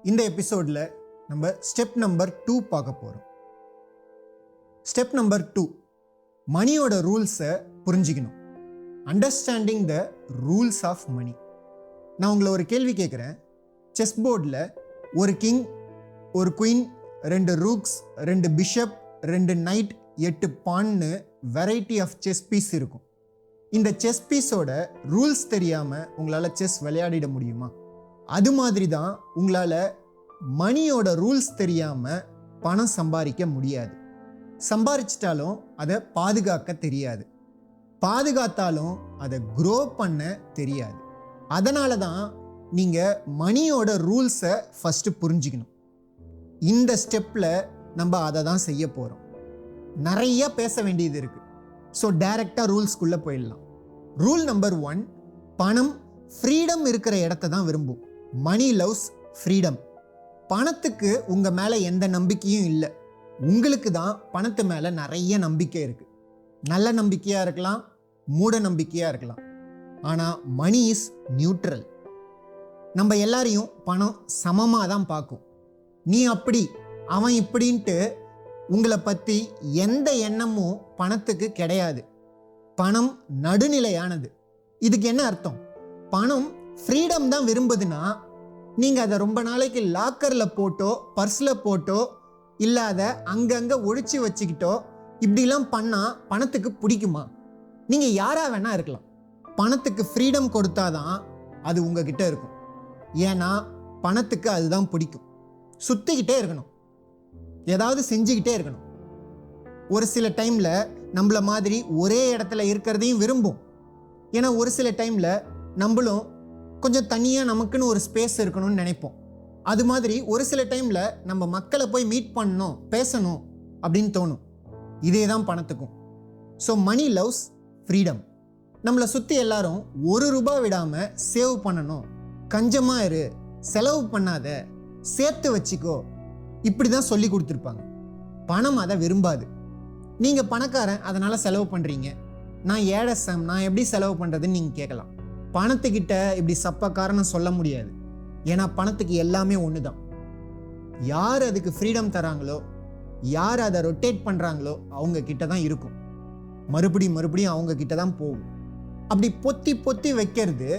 இந்த எபிசோடில் நம்ம ஸ்டெப் நம்பர் 2 பார்க்க போகிறோம். ஸ்டெப் நம்பர் 2, மணியோட ரூல்ஸை புரிஞ்சிக்கணும். Understanding the rules of money. நான் உங்களை ஒரு கேள்வி கேட்குறேன். செஸ் போர்டில் ஒரு கிங், ஒரு குயின், 2 ரூக்ஸ், 2 பிஷப், 2 நைட், 8 பான்னு வெரைட்டி ஆஃப் செஸ் பீஸ் இருக்கும். இந்த செஸ் பீஸோட ரூல்ஸ் தெரியாமல் உங்களால் செஸ் விளையாடிட முடியுமா? அது மாதிரி தான் உங்களால் மணியோட ரூல்ஸ் தெரியாமல் பணம் சம்பாதிக்க முடியாது. சம்பாதிச்சிட்டாலும் அதை பாதுகாக்க தெரியாது, பாதுகாத்தாலும் அதை க்ரோ பண்ண தெரியாது. அதனால தான் நீங்கள் மணியோட ரூல்ஸை ஃபஸ்ட்டு புரிஞ்சுக்கணும். இந்த ஸ்டெப்பில் நம்ம அதை தான் செய்ய போகிறோம். நிறைய பேச வேண்டியது இருக்குது. ஸோ டைரெக்டாக ரூல்ஸ்குள்ளே போயிடலாம். ரூல் நம்பர் 1, பணம் ஃப்ரீடம் இருக்கிற இடத்த தான் விரும்பும். மணி லவ்ஸ் ஃப்ரீடம். பணத்துக்கு உங்கள் மேலே எந்த நம்பிக்கையும் இல்லை. உங்களுக்கு தான் பணத்து மேலே நிறைய நம்பிக்கை இருக்குது. நல்ல நம்பிக்கையாக இருக்கலாம், மூட நம்பிக்கையாக இருக்கலாம். ஆனால் மணி இஸ் நியூட்ரல். நம்ம எல்லாரையும் பணம் சமமாக தான் பார்க்கும். நீ அப்படி, அவன் இப்படின்ட்டு உங்களை பற்றி எந்த எண்ணமும் பணத்துக்கு கிடையாது. பணம் நடுநிலையானது. இதுக்கு என்ன அர்த்தம்? பணம் ஃப்ரீடம் தான் விரும்புதுன்னா நீங்கள் அதை ரொம்ப நாளைக்கு லாக்கரில் போட்டோ பர்ஸில் போட்டோ இல்லாத அங்கங்கே ஒழிச்சு வச்சுக்கிட்டோ இப்படிலாம் பண்ணால் பணத்துக்கு பிடிக்குமா? நீங்கள் யாராக வேணா இருக்கலாம். பணத்துக்கு ஃப்ரீடம் கொடுத்தாதான் அது உங்ககிட்ட இருக்கும். ஏன்னா பணத்துக்கு அதுதான் பிடிக்கும். சுற்றிக்கிட்டே இருக்கணும், ஏதாவது செஞ்சுக்கிட்டே இருக்கணும். ஒரு சில டைமில் நம்மள மாதிரி ஒரே இடத்துல இருக்கிறதையும் விரும்பும். ஏன்னா ஒரு சில டைமில் நம்மளும் கொஞ்சம் தனியாக நமக்குன்னு ஒரு ஸ்பேஸ் இருக்கணும்னு நினைப்போம். அது மாதிரி ஒரு சில டைமில் நம்ம மக்களை போய் மீட் பண்ணணும், பேசணும் அப்படின்னு தோணும். இதே தான் பணத்துக்கும். So money loves freedom. நம்மளை சுற்றி எல்லாரும் ₹1 விடாமல் சேவ் பண்ணணும், கஞ்சமாக இரு, செலவு பண்ணாத, சேர்த்து வச்சுக்கோ, இப்படி தான் சொல்லி கொடுத்துருப்பாங்க. பணம் அதை விரும்பாது. நீங்கள் பணக்காரன் அதனால் செலவு பண்ணுறீங்க, நான் ஏழை சாம், நான் எப்படி செலவு பண்ணுறதுன்னு நீங்கள் கேட்கலாம். பணத்துக்கிட்ட இப்படி சப்ப காரணம் சொல்ல முடியாது. ஏன்னா பணத்துக்கு எல்லாமே ஒன்று தான். யார் அதுக்கு ஃப்ரீடம் தராங்களோ, யார் அதை ரொட்டேட் பண்ணுறாங்களோ அவங்க கிட்ட தான் இருக்கும். மறுபடியும் அவங்க கிட்ட தான் போகும். அப்படி பொத்தி பொத்தி வைக்கிறது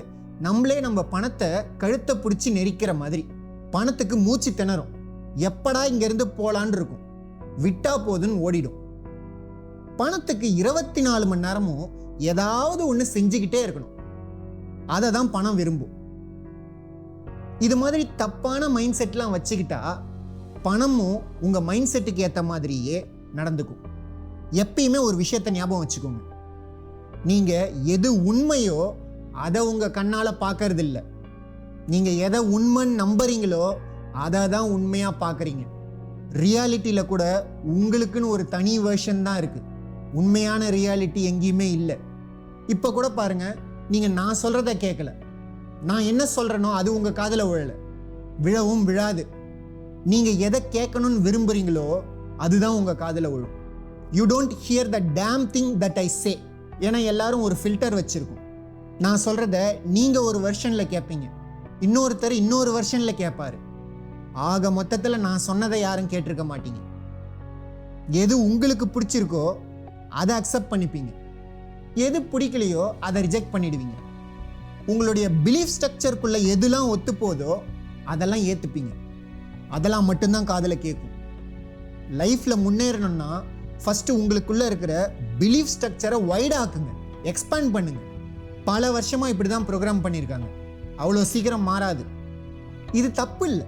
நம்மளே நம்ம பணத்தை கழுத்தை பிடிச்சி நெரிக்கிற மாதிரி. பணத்துக்கு மூச்சு திணறும். எப்படா இங்கேருந்து போகலான்னு இருக்கும். விட்டா போதுன்னு ஓடிடும். பணத்துக்கு 24 மணி நேரமும் ஏதாவது ஒன்று செஞ்சுக்கிட்டே இருக்கணும். அதை தான் பணம் விரும்பும். இது மாதிரி தப்பான மைண்ட் செட்லாம் வச்சுக்கிட்டா பணமும் உங்கள் மைண்ட் செட்டுக்கு ஏற்ற மாதிரியே நடந்துக்கும். எப்பயுமே ஒரு விஷயத்தை ஞாபகம் வச்சுக்கோங்க. நீங்கள் எது உண்மையோ அதை உங்கள் கண்ணால் பார்க்கறது இல்லை. நீங்கள் எதை உண்மைன்னு நம்புறீங்களோ அதை தான் உண்மையாக பார்க்குறீங்க. ரியாலிட்டியில் கூட உங்களுக்குன்னு ஒரு தனி வேர்ஷன் தான் இருக்குது. உண்மையான ரியாலிட்டி எங்கேயுமே இல்லை. இப்போ கூட பாருங்கள், நீங்கள் நான் சொல்கிறத கேட்கல, நான் என்ன சொல்கிறேனோ அது உங்கள் காதில் விழலை, விழவும் விழாது. நீங்கள் எதை கேட்கணும்னு விரும்புகிறீங்களோ அதுதான் உங்கள் காதில் விழும். You don't hear the damn thing that I say. ஏன்னா எல்லாரும் ஒரு ஃபில்டர் வச்சுருக்கோம். நான் சொல்கிறத நீங்கள் ஒரு வெர்ஷனில் கேட்பீங்க, இன்னொருத்தர் இன்னொரு வெர்ஷனில் கேட்பாரு. ஆக மொத்தத்தில் நான் சொன்னதை யாரும் கேட்டிருக்க மாட்டீங்க. எது உங்களுக்கு பிடிச்சிருக்கோ அதை அக்செப்ட் பண்ணிப்பீங்க, எது பிடிக்கலையோ அதை ரிஜெக்ட் பண்ணிடுவீங்க. உங்களுடைய பிலீஃப் ஸ்ட்ரக்சருக்குள்ளே எதுலாம் ஒத்து போதோ அதெல்லாம் ஏற்றுப்பீங்க. அதெல்லாம் மட்டும்தான் காதில் கேட்கும். லைஃப்பில் முன்னேறணும்னா ஃபஸ்ட்டு உங்களுக்குள்ளே இருக்கிற பிலீஃப் ஸ்ட்ரக்சரை வைடாக்குங்க, எக்ஸ்பேண்ட் பண்ணுங்க. பல வருஷமாக இப்படி தான் ப்ரோக்ராம் பண்ணியிருக்காங்க. அவ்வளோ சீக்கிரம் மாறாது. இது தப்பு இல்லை,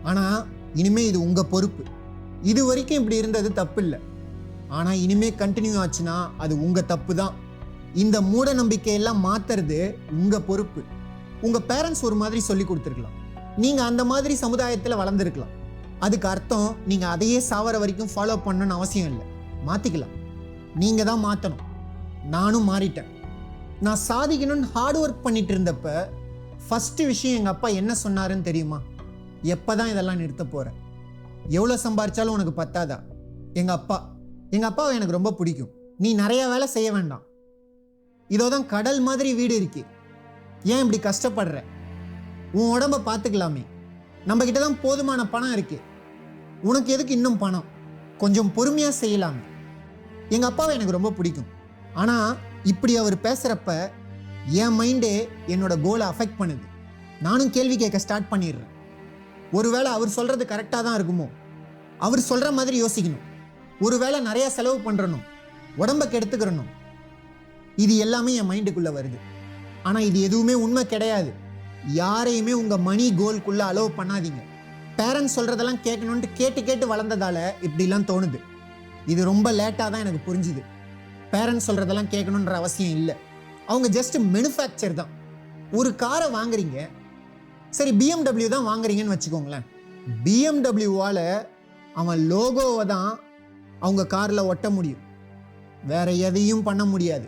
ஆனால் இனிமேல் இது உங்கள் பொறுப்பு. இது வரைக்கும் இப்படி இருந்தது தப்பு இல்லை, ஆனால் இனிமேல் கண்டினியூ ஆச்சுன்னா அது உங்கள் தப்பு தான். இந்த மூட நம்பிக்கையெல்லாம் மாற்றுறது உங்கள் பொறுப்பு. உங்கள் பேரண்ட்ஸ் ஒரு மாதிரி சொல்லி கொடுத்துருக்கலாம், நீங்கள் அந்த மாதிரி சமுதாயத்தில் வளர்ந்துருக்கலாம். அதுக்கு அர்த்தம் நீங்கள் அதையே சாவர வரைக்கும் ஃபாலோ பண்ணணும்னு அவசியம் இல்லை. மாற்றிக்கலாம், நீங்கள் தான் மாற்றணும். நானும் மாறிட்டேன். நான் சாதிக்கணும்னு ஹார்ட் ஒர்க் பண்ணிட்டு இருந்தப்ப ஃபஸ்ட்டு விஷயம் எங்கள் அப்பா என்ன சொன்னாருன்னு தெரியுமா? எப்போ தான் இதெல்லாம் நிறுத்த போகிற? எவ்வளோ சம்பாரிச்சாலும் உனக்கு பத்தாதா? எங்கள் அப்பாவை எனக்கு ரொம்ப பிடிக்கும், நீ நிறையா வேலை செய்ய வேண்டாம், இதோ தான் கடல் மாதிரி வீடு இருக்கு, ஏன் இப்படி கஷ்டப்படுற? உன் உடம்ப பார்த்துக்கலாமே, நம்ம கிட்ட தான் போதுமான பணம் இருக்கு, உனக்கு எதுக்கு இன்னும் பணம், கொஞ்சம் பொறுமையாக செய்யலாமே. எங்கள் அப்பாவை எனக்கு ரொம்ப பிடிக்கும். ஆனால் இப்படி அவர் பேசுகிறப்ப என் மைண்டே என்னோட கோலை அஃபெக்ட் பண்ணுது. நானும் கேள்வி கேட்க ஸ்டார்ட் பண்ணிடுறேன். ஒருவேளை அவர் சொல்கிறது கரெக்டாக தான் இருக்குமோ, அவர் சொல்கிற மாதிரி யோசிக்கணும், ஒருவேளை நிறையா செலவு பண்ணுறணும், உடம்பை கெடுத்துக்கிறணும், இது எல்லாமே என் மைண்டுக்குள்ளே வருது. ஆனால் இது எதுவுமே உண்மை கிடையாது. யாரையுமே உங்கள் மணி கோல்குள்ளே அலோவ் பண்ணாதீங்க. பேரண்ட்ஸ் சொல்கிறதெல்லாம் கேட்கணுன்ட்டு கேட்டு கேட்டு வளர்ந்ததால் இப்படிலாம் தோணுது. இது ரொம்ப லேட்டாக தான் எனக்கு புரிஞ்சுது. பேரண்ட்ஸ் சொல்கிறதெல்லாம் கேட்கணுன்ற அவசியம் இல்லை. அவங்க ஜஸ்ட் மேனுஃபேக்சர் தான். ஒரு காரை வாங்குறீங்க, சரி BMW தான் வாங்குறீங்கன்னு வச்சுக்கோங்களேன். BMWவால் அவன் லோகோவை தான் அவங்க காரில் ஒட்ட முடியும், வேற எதையும் பண்ண முடியாது.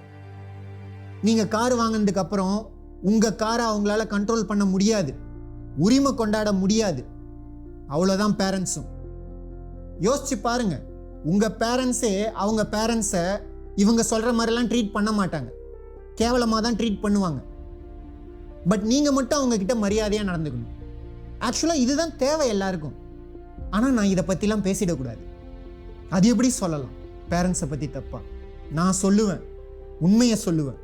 நீங்கள் கார் வாங்கினதுக்கு அப்புறம் உங்கள் காரை அவங்களால கண்ட்ரோல் பண்ண முடியாது, உரிமை கொண்டாட முடியாது. அவ்வளோதான் பேரண்ட்ஸும். யோசிச்சு பாருங்க, உங்கள் பேரண்ட்ஸே அவங்க பேரண்ட்ஸை இவங்க சொல்கிற மாதிரிலாம் ட்ரீட் பண்ண மாட்டாங்க, கேவலமாக தான் ட்ரீட் பண்ணுவாங்க. பட் நீங்கள் மட்டும் அவங்கக்கிட்ட மரியாதையாக நடந்துக்கணும். ஆக்சுவலாக இதுதான் தேவை எல்லாருக்கும். ஆனால் நான் இதை பற்றிலாம் பேசிடக்கூடாது. அது எப்படி சொல்லலாம் பேரண்ட்ஸை பற்றி தப்பா? நான் சொல்லுவேன், உண்மையை சொல்லுவேன்.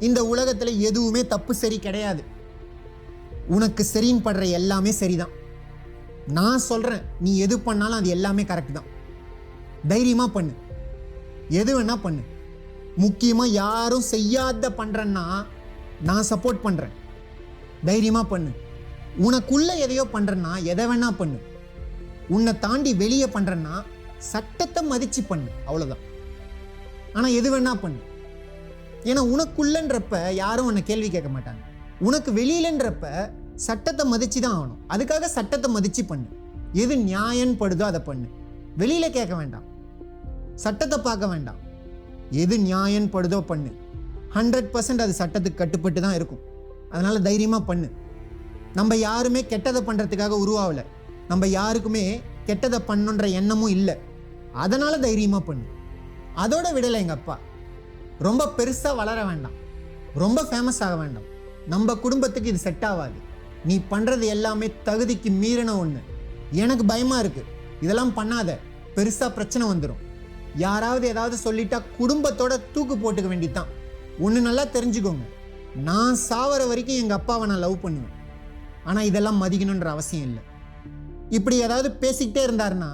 இந்த உலகத்தில் எதுவுமே தப்பு சரி கிடையாது. உனக்கு சரின்னு படுற எல்லாமே சரிதான். நான் சொல்கிறேன், நீ எது பண்ணாலும் அது எல்லாமே கரெக்ட் தான். தைரியமாக பண்ணு, எது வேணா பண்ணு. முக்கியமாக யாரும் செய்யாத பண்ணுறேன்னா நான் சப்போர்ட் பண்ணுறேன். தைரியமாக பண்ணு. உனக்குள்ள எதையோ பண்ணுறேன்னா எதை வேணா பண்ணு. உன்னை தாண்டி வெளியே பண்ணுறேன்னா சட்டத்தை மதித்து பண்ணு, அவ்வளோதான். ஆனால் எது வேணா பண்ணு. ஏன்னா உனக்குள்ளன்றப்ப யாரும் உன்னை கேள்வி கேட்க மாட்டாங்க. உனக்கு வெளியிலன்றப்ப சட்டத்தை மதித்து தான் ஆகணும். அதுக்காக சட்டத்தை மதித்து பண்ணு. எது நியாயம்னு படுதோ அதை பண்ணு. வெளியில் கேட்க வேண்டாம், சட்டத்தை பார்க்க வேண்டாம். எது நியாயம்னு படுதோ பண்ணு. 100% அது சட்டத்துக்கு கட்டுப்பட்டு தான் இருக்கும். அதனால் தைரியமாக பண்ணு. நம்ம யாருமே கெட்டதை பண்ணுறதுக்காக உருவாகலை. நம்ம யாருக்குமே கெட்டதை பண்ணுன்ற எண்ணமும் இல்லை. அதனால் தைரியமாக பண்ணு. அதோட விடலை எங்கள் அப்பா. ரொம்ப பெருசாக வளர வேண்டாம், ரொம்ப ஃபேமஸ் ஆக வேண்டாம். நம்ம குடும்பத்துக்கு இது செட் ஆகாது. நீ பண்ணுறது எல்லாமே தகுதிக்கு மீறின ஒன்று. எனக்கு பயமாக இருக்குது, இதெல்லாம் பண்ணாத, பெருசாக பிரச்சனை வந்துடும். யாராவது ஏதாவது சொல்லிட்டா குடும்பத்தோட தூக்கு போட்டுக்க வேண்டித்தான். ஒன்று நல்லா தெரிஞ்சுக்கோங்க, நான் சாவர வரைக்கும் எங்கள் அப்பாவை நான் லவ் பண்ணுவேன். ஆனால் இதெல்லாம் மதிக்கணுன்ற அவசியம் இல்லை. இப்படி ஏதாவது பேசிக்கிட்டே இருந்தாருன்னா,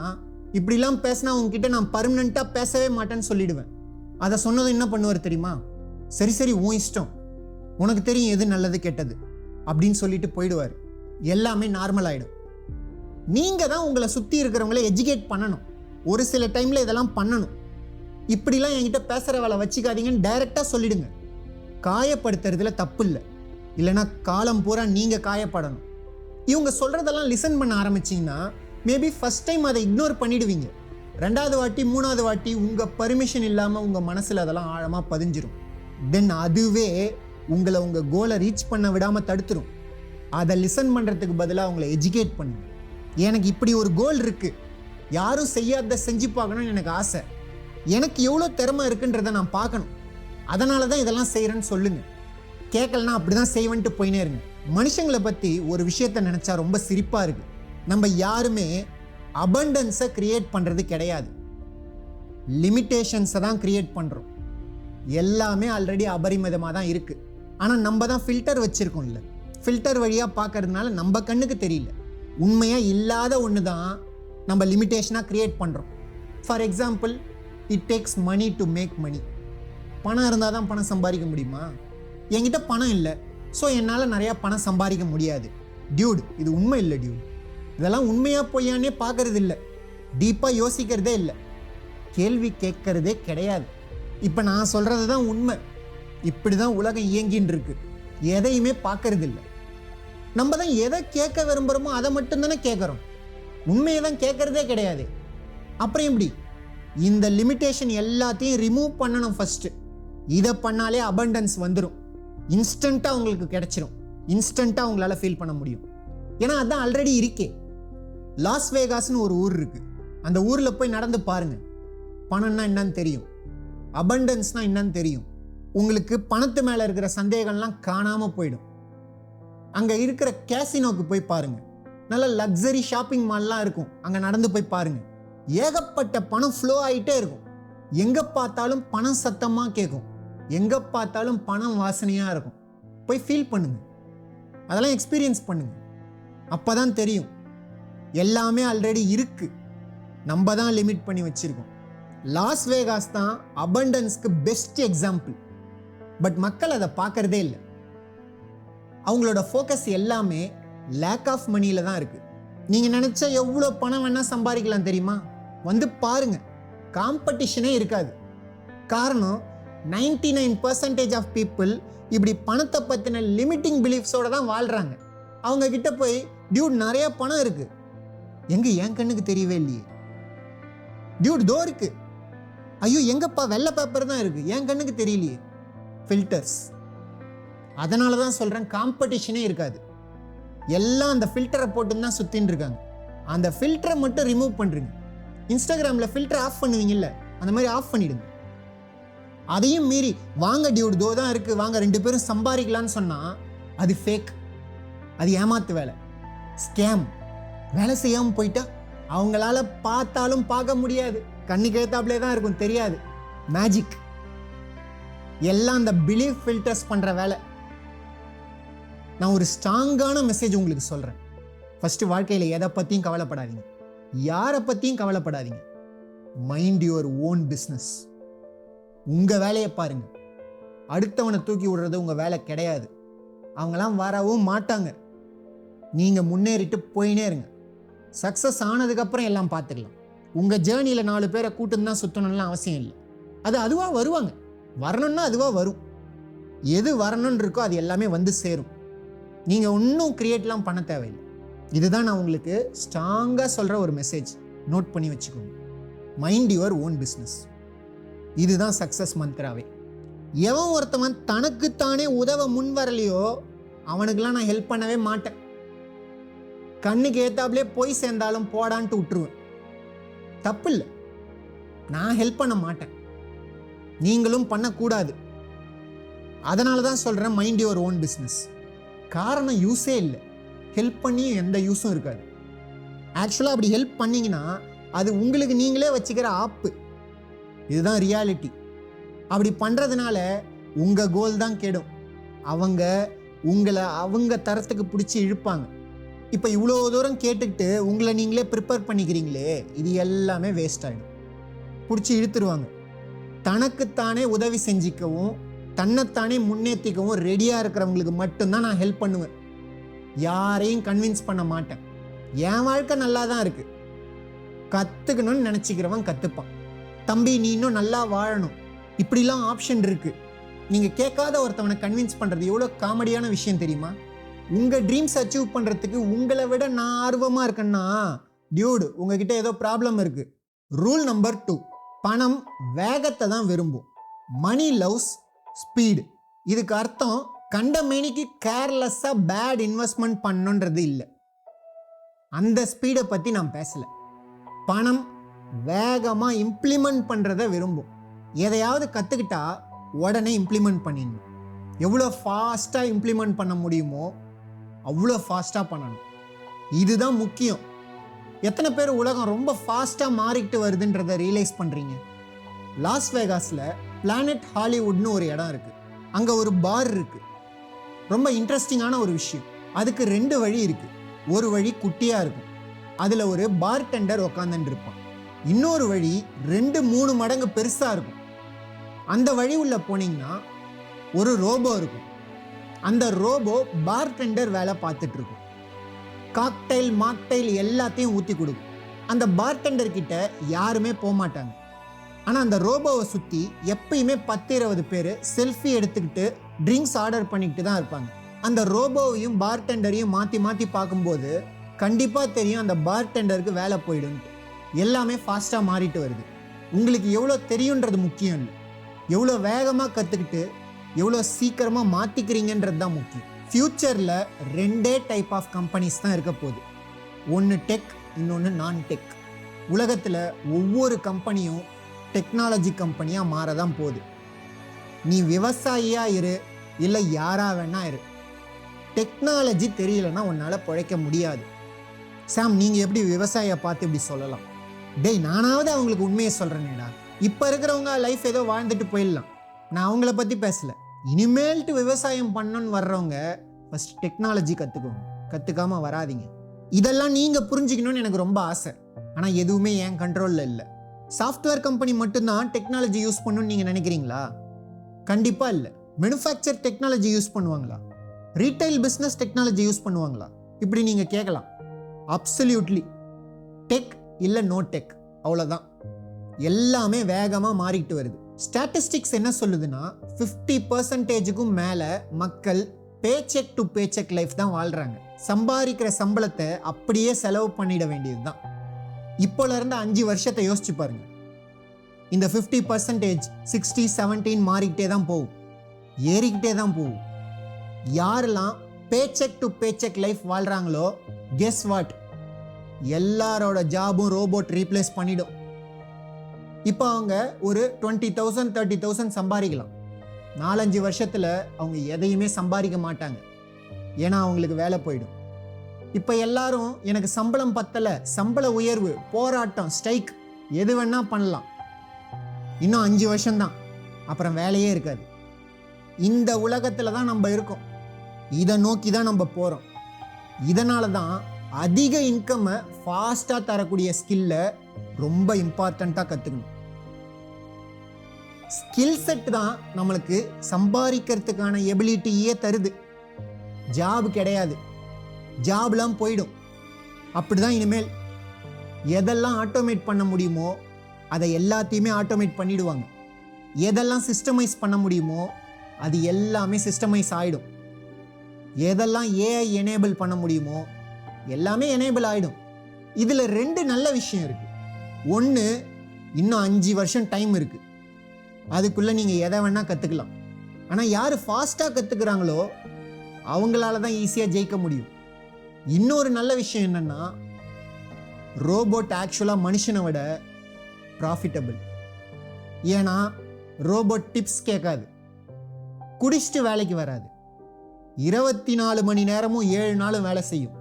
இப்படிலாம் பேசினா உங்ககிட்ட நான் பர்மனெண்ட்டாக பேசவே மாட்டேன்னு சொல்லிடுவேன். அதை சொன்னதும் என்ன பண்ணுவார் தெரியுமா? சரி சரி உன் இஷ்டம், உனக்கு தெரியும் எது நல்லது கெட்டது அப்படின்னு சொல்லிட்டு போயிடுவார். எல்லாமே நார்மல் ஆகிடும். நீங்கள் தான் உங்களை சுற்றி இருக்கிறவங்கள எஜுகேட் பண்ணணும். ஒரு சில டைமில் இதெல்லாம் பண்ணணும். இப்படிலாம் என்கிட்ட பேசுகிற வேலை வச்சுக்காதீங்கன்னு டைரெக்டாக சொல்லிடுங்க. காயப்படுத்துறதுல தப்பு இல்லை, இல்லைன்னா காலம் பூரா நீங்கள் காயப்படணும். இவங்க சொல்கிறதெல்லாம் லிசன் பண்ண ஆரம்பிச்சிங்கன்னா மேபி ஃபஸ்ட் டைம் அதை இக்னோர் பண்ணிடுவீங்க. 2வது வாட்டி 3வது வாட்டி உங்கள் பர்மிஷன் இல்லாமல் உங்கள் மனசில் அதெல்லாம் ஆழமாக பதிஞ்சிரும். தென் அதுவே உங்களை உங்கள் கோலை ரீச் பண்ண விடாமல் தடுத்துரும். அதை லிசன் பண்ணுறதுக்கு பதிலாக அவங்கள எஜுகேட் பண்ணுங்க. எனக்கு இப்படி ஒரு கோல் இருக்குது, யாரும் செய்யாத செஞ்சு பார்க்கணும்னு எனக்கு ஆசை, எனக்கு எவ்வளோ திறமை இருக்குன்றதை நான் பார்க்கணும், அதனால தான் இதெல்லாம் செய்கிறேன்னு சொல்லுங்கள். கேட்கலன்னா அப்படி தான் செய்வேன்ட்டு போயினே இருங்க. மனுஷங்களை பற்றி ஒரு விஷயத்த நினச்சா ரொம்ப சிரிப்பாக இருக்குது. நம்ம யாருமே அபண்டன்ஸை கிரியேட் பண்ணுறது கிடையாது, லிமிட்டேஷன்ஸை தான் கிரியேட் பண்ணுறோம். எல்லாமே ஆல்ரெடி அபரிமிதமாக தான் இருக்குது. ஆனால் நம்ம தான் ஃபில்டர் வச்சுருக்கோம்ல, ஃபில்டர் வழியாக பார்க்கறதுனால நம்ம கண்ணுக்கு தெரியல. உண்மையாக இல்லாத ஒன்று தான் நம்ம லிமிட்டேஷனாக கிரியேட் பண்ணுறோம். For example, it takes money to make money. பணம் இருந்தால் தான் பணம் சம்பாதிக்க முடியுமா? என்கிட்ட பணம் இல்லை, ஸோ என்னால் நிறையா பணம் சம்பாதிக்க முடியாது. டியூட், இது உண்மை இல்லை டியூட். இதெல்லாம் உண்மையாக பொய்யானே பார்க்கறது இல்லை, டீப்பாக யோசிக்கிறதே இல்லை, கேள்வி கேட்கறதே கிடையாது. இப்போ நான் சொல்கிறது தான் உண்மை. இப்படி தான் உலகம் இயங்கின்னு இருக்கு. எதையுமே பார்க்கறது இல்லை. நம்ம தான் எதை கேட்க விரும்புகிறோமோ அதை மட்டும்தானே கேட்குறோம், உண்மையை தான் கேட்கறதே கிடையாது. அப்புறம் எப்படி? இந்த லிமிட்டேஷன் எல்லாத்தையும் ரிமூவ் பண்ணணும் ஃபஸ்ட்டு. இதை பண்ணாலே அபண்டன்ஸ் வந்துடும். இன்ஸ்டண்ட்டாக உங்களுக்கு கிடைச்சிரும், இன்ஸ்டண்ட்டாக உங்களால் ஃபீல் பண்ண முடியும். ஏன்னா அதுதான் ஆல்ரெடி இருக்கே. லாஸ் வேகாஸ்னு ஒரு ஊர் இருக்குது, அந்த ஊரில் போய் நடந்து பாருங்கள். பணம்னா என்னன்னு தெரியும், அபண்டன்ஸ்னால் என்னன்னு தெரியும். உங்களுக்கு பணத்து மேலே இருக்கிற சந்தேகம்லாம் காணாமல் போயிடும். அங்கே இருக்கிற கேசினோக்கு போய் பாருங்கள். நல்ல லக்ஸரி ஷாப்பிங் மால்லாம் இருக்கும், அங்கே நடந்து போய் பாருங்க. ஏகப்பட்ட பணம் ஃப்ளோ ஆகிட்டே இருக்கும். எங்கே பார்த்தாலும் பணம் சத்தமாக கேட்கும், எங்கே பார்த்தாலும் பணம் வாசனையாக இருக்கும். போய் ஃபீல் பண்ணுங்க, அதெல்லாம் எக்ஸ்பீரியன்ஸ் பண்ணுங்க. அப்போ தான் தெரியும் எல்லாமே ஆல்ரெடி இருக்கு, நம்ம தான் லிமிட் பண்ணி வச்சிருக்கோம். லாஸ் வேகாஸ் தான் அபண்டன்ஸ்க்கு பெஸ்ட் எக்ஸாம்பிள். பட் மக்கள் அதை பார்க்கறதே இல்லை. அவங்களோட ஃபோக்கஸ் எல்லாமே லேக் ஆஃப் மணியில் தான் இருக்குது. நீங்கள் நினச்சா எவ்வளோ பணம் வேணால் சம்பாதிக்கலாம் தெரியுமா? வந்து பாருங்க, காம்படிஷனே இருக்காது. காரணம் 99% ஆஃப் பீப்புள் இப்படி பணத்தை பற்றின லிமிட்டிங் பிலீஃப்ஸோடு தான் வாழ்கிறாங்க. அவங்க கிட்ட போய் டியூட் நிறைய பணம் இருக்குது, எங்கே என் கண்ணுக்கு தெரியவே இல்லையே, டியூட் தோ இருக்கு, ஐயோ எங்கப்பா வெள்ளை பேப்பர் தான் இருக்குது, என் கண்ணுக்கு தெரியலையே. ஃபில்டர்ஸ். அதனால தான் சொல்கிறேன், காம்படிஷனே இருக்காது. எல்லாம் அந்த ஃபில்டரை போட்டு தான் சுற்றின்னு இருக்காங்க. அந்த ஃபில்டரை மட்டும் ரிமூவ் பண்ணுறீங்க. இன்ஸ்டாகிராமில் ஃபில்டரை ஆஃப் பண்ணுவீங்கல்ல, அந்த மாதிரி ஆஃப் பண்ணிடுங்க. அதையும் மீறி வாங்க டியூட் தோ தான் இருக்குது, வாங்க 2 பேரும் சம்பாதிக்கலான்னு சொன்னால் அது ஃபேக், அது ஏமாத்து வேலை, ஸ்கேம். வேலை செய்யாமல் போயிட்டா அவங்களால பார்த்தாலும் பார்க்க முடியாது, கண்ணுக்கு ஏத்தாப்லே தான் இருக்கும், தெரியாது. மேஜிக். எல்லாம் அந்த பிலீஃப் ஃபில்டர்ஸ் பண்ணுற வேலை. நான் ஒரு ஸ்ட்ராங்கான மெசேஜ் உங்களுக்கு சொல்கிறேன். ஃபஸ்ட்டு வாழ்க்கையில் எதை பற்றியும் கவலைப்படாதீங்க, யாரை பற்றியும் கவலைப்படாதீங்க. Mind your own business. உங்கள் வேலையை பாருங்க. அடுத்தவனை தூக்கி விடுறது உங்கள் வேலை கிடையாது. அவங்களாம் வரவும் மாட்டாங்க. நீங்கள் முன்னேறிட்டு போயினே இருங்க. சக்ஸஸ் ஆனதுக்கப்புறம் எல்லாம் பார்த்துக்கலாம். உங்கள் ஜேர்னியில் 4 பேரை கூட்டுன்னு தான் சுற்றணும்லாம் அவசியம் இல்லை. அது அதுவாக வருவாங்க. வரணும்னா அதுவாக வரும். எது வரணும்னு இருக்கோ அது எல்லாமே வந்து சேரும். நீங்கள் ஒன்றும் க்ரியேட்லாம் பண்ண தேவையில்லை. இதுதான் நான் உங்களுக்கு ஸ்ட்ராங்காக சொல்கிற ஒரு மெசேஜ். நோட் பண்ணி வச்சுக்கோங்க. Mind your own business. இதுதான் சக்ஸஸ் மந்த்ராவே. எவன் ஒருத்தவன் தனக்குத்தானே உதவ முன் வரலையோ அவனுக்கெல்லாம் நான் ஹெல்ப் பண்ணவே மாட்டேன். கண்ணுக்கு ஏத்தாப்லே போய் சேர்ந்தாலும் போடான்ட்டு விட்டுருவேன். தப்பு இல்லை, நான் ஹெல்ப் பண்ண மாட்டேன், நீங்களும் பண்ணக்கூடாது. அதனால தான் சொல்கிறேன், மைண்ட் யுவர் ஓன் பிஸ்னஸ். காரணம் யூஸே இல்லை, ஹெல்ப் பண்ணியும் எந்த யூஸும் இருக்காது. ஆக்சுவலாக அப்படி ஹெல்ப் பண்ணிங்கன்னா அது உங்களுக்கு நீங்களே வச்சுக்கிற ஆப்பு. இதுதான் ரியாலிட்டி. அப்படி பண்ணுறதுனால உங்கள் கோல் தான் கெடும். அவங்க உங்களை அவங்க தரத்துக்கு பிடிச்சி இழுப்பாங்க. இப்போ இவ்வளோ தூரம் கேட்டுக்கிட்டு உங்களை நீங்களே ப்ரிப்பேர் பண்ணிக்கிறீங்களே, இது எல்லாமே வேஸ்ட் ஆகிடும். பிடிச்சி இழுத்துருவாங்க. தனக்குத்தானே உதவி செஞ்சிக்கவும் தன்னைத்தானே முன்னேற்றிக்கவும் ரெடியாக இருக்கிறவங்களுக்கு மட்டும்தான் நான் ஹெல்ப் பண்ணுவேன். யாரையும் கன்வின்ஸ் பண்ண மாட்டேன். என் வாழ்க்கை நல்லா தான் இருக்குது, கற்றுக்கணும்னு நினச்சிக்கிறவன் கற்றுப்பான். தம்பி நீ இன்னும் நல்லா வாழணும், இப்படிலாம் ஆப்ஷன் இருக்குது. நீங்கள் கேட்காத ஒருத்தவனை கன்வின்ஸ் பண்ணுறது எவ்வளோ காமெடியான விஷயம் தெரியுமா? உங்கள் ட்ரீம்ஸ் அச்சீவ் பண்ணுறதுக்கு உங்களை விட நான் ஆர்வமாக இருக்கேன்னா டியூடு உங்ககிட்ட ஏதோ ப்ராப்ளம் இருக்குது. ரூல் நம்பர் 2, பணம் வேகத்தை தான் விரும்பும். மணி லவ்ஸ் ஸ்பீடு. இதுக்கு அர்த்தம் கண்ட மேனிக்கு கேர்லெஸ்ஸாக பேட் இன்வெஸ்ட்மெண்ட் பண்ணணுன்றது இல்லை. அந்த ஸ்பீடை பற்றி நான் பேசலை. பணம் வேகமாக இம்ப்ளிமெண்ட் பண்ணுறதை விரும்பும். எதையாவது கற்றுக்கிட்டா உடனே இம்ப்ளிமெண்ட் பண்ணிடணும். எவ்வளோ ஃபாஸ்ட்டாக இம்ப்ளிமெண்ட் பண்ண முடியுமோ அவ்வளோ ஃபாஸ்ட்டாக பண்ணணும். இதுதான் முக்கியம். எத்தனை பேர் உலகம் ரொம்ப ஃபாஸ்ட்டாக மாறிக்கிட்டு வருதுன்றதை ரியலைஸ் பண்ணுறீங்க? லாஸ் வேகாஸில் பிளானட் ஹாலிவுட்னு ஒரு இடம் இருக்குது. அங்கே ஒரு பார் இருக்குது. ரொம்ப இன்ட்ரெஸ்டிங்கான ஒரு விஷயம். அதுக்கு 2 வழி இருக்குது. ஒரு வழி குட்டியாக இருக்கும், அதில் ஒரு பார் டெண்டர் உக்காந்துட்டு இருப்பான். இன்னொரு வழி 2-3 மடங்கு பெருசாக இருக்கும். அந்த வழி உள்ள போனீங்கன்னா ஒரு ரோபோ இருக்கும். அந்த ரோபோ பார் டெண்டர் வேலை பார்த்துட்டு இருக்கும். காக்டைல் மாக்டைல் எல்லாத்தையும் ஊற்றி கொடுக்கும். அந்த பார் டெண்டர் கிட்ட யாருமே போக மாட்டாங்க. ஆனால் அந்த ரோபோவை சுற்றி எப்பயுமே 10-20 பேர் செல்ஃபி எடுத்துக்கிட்டு ட்ரிங்க்ஸ் ஆர்டர் பண்ணிக்கிட்டு தான் இருப்பாங்க. அந்த ரோபோவையும் பார் டெண்டரையும் மாற்றி மாற்றி பார்க்கும்போது கண்டிப்பாக தெரியும் அந்த பார் டெண்டருக்கு வேலை போயிடும்ட்டு. எல்லாமே ஃபாஸ்ட்டாக மாறிட்டு வருது. உங்களுக்கு எவ்வளோ தெரியுன்றது முக்கியம் இல்லை, எவ்வளோ வேகமாக கற்றுக்கிட்டு எவ்வளோ சீக்கிரமாக மாற்றிக்கிறீங்கன்றது தான் முக்கியம். ஃப்யூச்சரில் 2 டைப் ஆஃப் கம்பெனிஸ் தான் இருக்க போகுது. ஒன்று டெக், இன்னொன்று நான் டெக். உலகத்தில் ஒவ்வொரு கம்பெனியும் டெக்னாலஜி கம்பெனியாக மாறதான் போகுது. நீ விவசாயியாக இரு, இல்லை யாராக வேணா இரு, டெக்னாலஜி தெரியலன்னா உன்னால் பிழைக்க முடியாது. சாம், நீங்கள் எப்படி விவசாயியை பார்த்து இப்படி சொல்லலாம்? டேய், நானாவது அவங்களுக்கு உண்மையை சொல்கிறேனேடா. இப்போ இருக்கிறவங்க லைஃப் ஏதோ வாழ்ந்துட்டு போயிடலாம். நான் அவங்கள பற்றி பேசலை. இனிமேல்ட்டு விவசாயம் பண்ணணுன்னு வர்றவங்க ஃபஸ்ட் டெக்னாலஜி கற்றுக்கோங்க. கற்றுக்காமல் வராதிங்க. இதெல்லாம் நீங்கள் புரிஞ்சுக்கணும்னு எனக்கு ரொம்ப ஆசை. ஆனால் எதுவுமே என் கண்ட்ரோலில் இல்லை. சாஃப்ட்வேர் கம்பெனி மட்டும்தான் டெக்னாலஜி யூஸ் பண்ணணும்னு நீங்கள் நினைக்கிறீங்களா? கண்டிப்பாக இல்லை. மேனுஃபேக்சர் டெக்னாலஜி யூஸ் பண்ணுவாங்களா? ரீட்டைல் பிஸ்னஸ் டெக்னாலஜி யூஸ் பண்ணுவாங்களா? இப்படி நீங்கள் கேட்கலாம். அப்சல்யூட்லி. டெக் இல்லை நோ டெக், அவ்வளோதான். எல்லாமே வேகமாக மாறிட்டு வருது. ஸ்டாட்டிஸ்டிக்ஸ் என்ன சொல்லுதுன்னா 50%க்கும் மேலே மக்கள் பேச்செக் டு பேச்செக் லைஃப் தான் வாழ்கிறாங்க. சம்பாதிக்கிற சம்பளத்தை அப்படியே செலவு பண்ணிட வேண்டியது தான். இப்போலேருந்து 5 வருஷத்தை யோசிச்சு பாருங்க. இந்த 50% 60, 70 மாறிக்கிட்டே தான் போகும், ஏறிக்கிட்டே தான் போகும். யாரெல்லாம் பேச்செக் டு பேச்செக் லைஃப் வாழ்கிறாங்களோ, கெஸ் வாட், எல்லாரோட ஜாபும் ரோபோட் ரீப்ளேஸ் பண்ணிடும். இப்போ அவங்க ஒரு 20,000 30,000 சம்பாதிக்கலாம். 4-5 வருஷத்தில் அவங்க எதையுமே சம்பாதிக்க மாட்டாங்க. ஏன்னா அவங்களுக்கு வேலை போயிடும். இப்போ எல்லாரும் எனக்கு சம்பளம் பத்தலை, சம்பள உயர்வு, போராட்டம், ஸ்ட்ரைக், எது வேணால் பண்ணலாம். இன்னும் 5 வருஷம்தான், அப்புறம் வேலையே இருக்காது. இந்த உலகத்தில் தான் நம்ம இருக்கோம். இதை நோக்கி தான் நம்ம போகிறோம். இதனால தான் அதிக இன்கம்மை ஃபாஸ்ட்டாக தரக்கூடிய ஸ்கில்லை ரொம்ப இம்பார்ட்டண்ட்டாக கற்றுக்கணும். ஸ்கில் செட் தான் நம்மளுக்கு சம்பாதிக்கிறதுக்கான எபிலிட்டியே தருது. ஜாப் கிடையாது, ஜாப்லாம் போயிடும். அப்படிதான் இனிமேல் எதெல்லாம் ஆட்டோமேட் பண்ண முடியுமோ அதை எல்லாத்தையுமே ஆட்டோமேட் பண்ணிடுவாங்க. எதெல்லாம் சிஸ்டமைஸ் பண்ண முடியுமோ அது எல்லாமே சிஸ்டமைஸ் ஆகிடும். எதெல்லாம் ஏஐ எனேபிள் பண்ண முடியுமோ எல்லாமே எனேபிள் ஆகிடும். இதில் 2 நல்ல விஷயம் இருக்குது. ஒன்று, இன்னும் 5 வருஷம் டைம் இருக்குது. அதுக்குள்ளே நீங்கள் எதை வேணால் கற்றுக்கலாம். ஆனால் யார் ஃபாஸ்ட்டாக கற்றுக்குறாங்களோ அவங்களால தான் ஈஸியாக ஜெயிக்க முடியும். இன்னொரு நல்ல விஷயம் என்னென்னா, ரோபோட் ஆக்சுவலாக மனுஷனை விட ப்ராஃபிட்டபிள். ஏன்னா ரோபோட் டிப்ஸ் கேட்காது, குடிச்சிட்டு வேலைக்கு வராது, 24 மணி நேரமும் 7 நாளும் வேலை செய்யும்.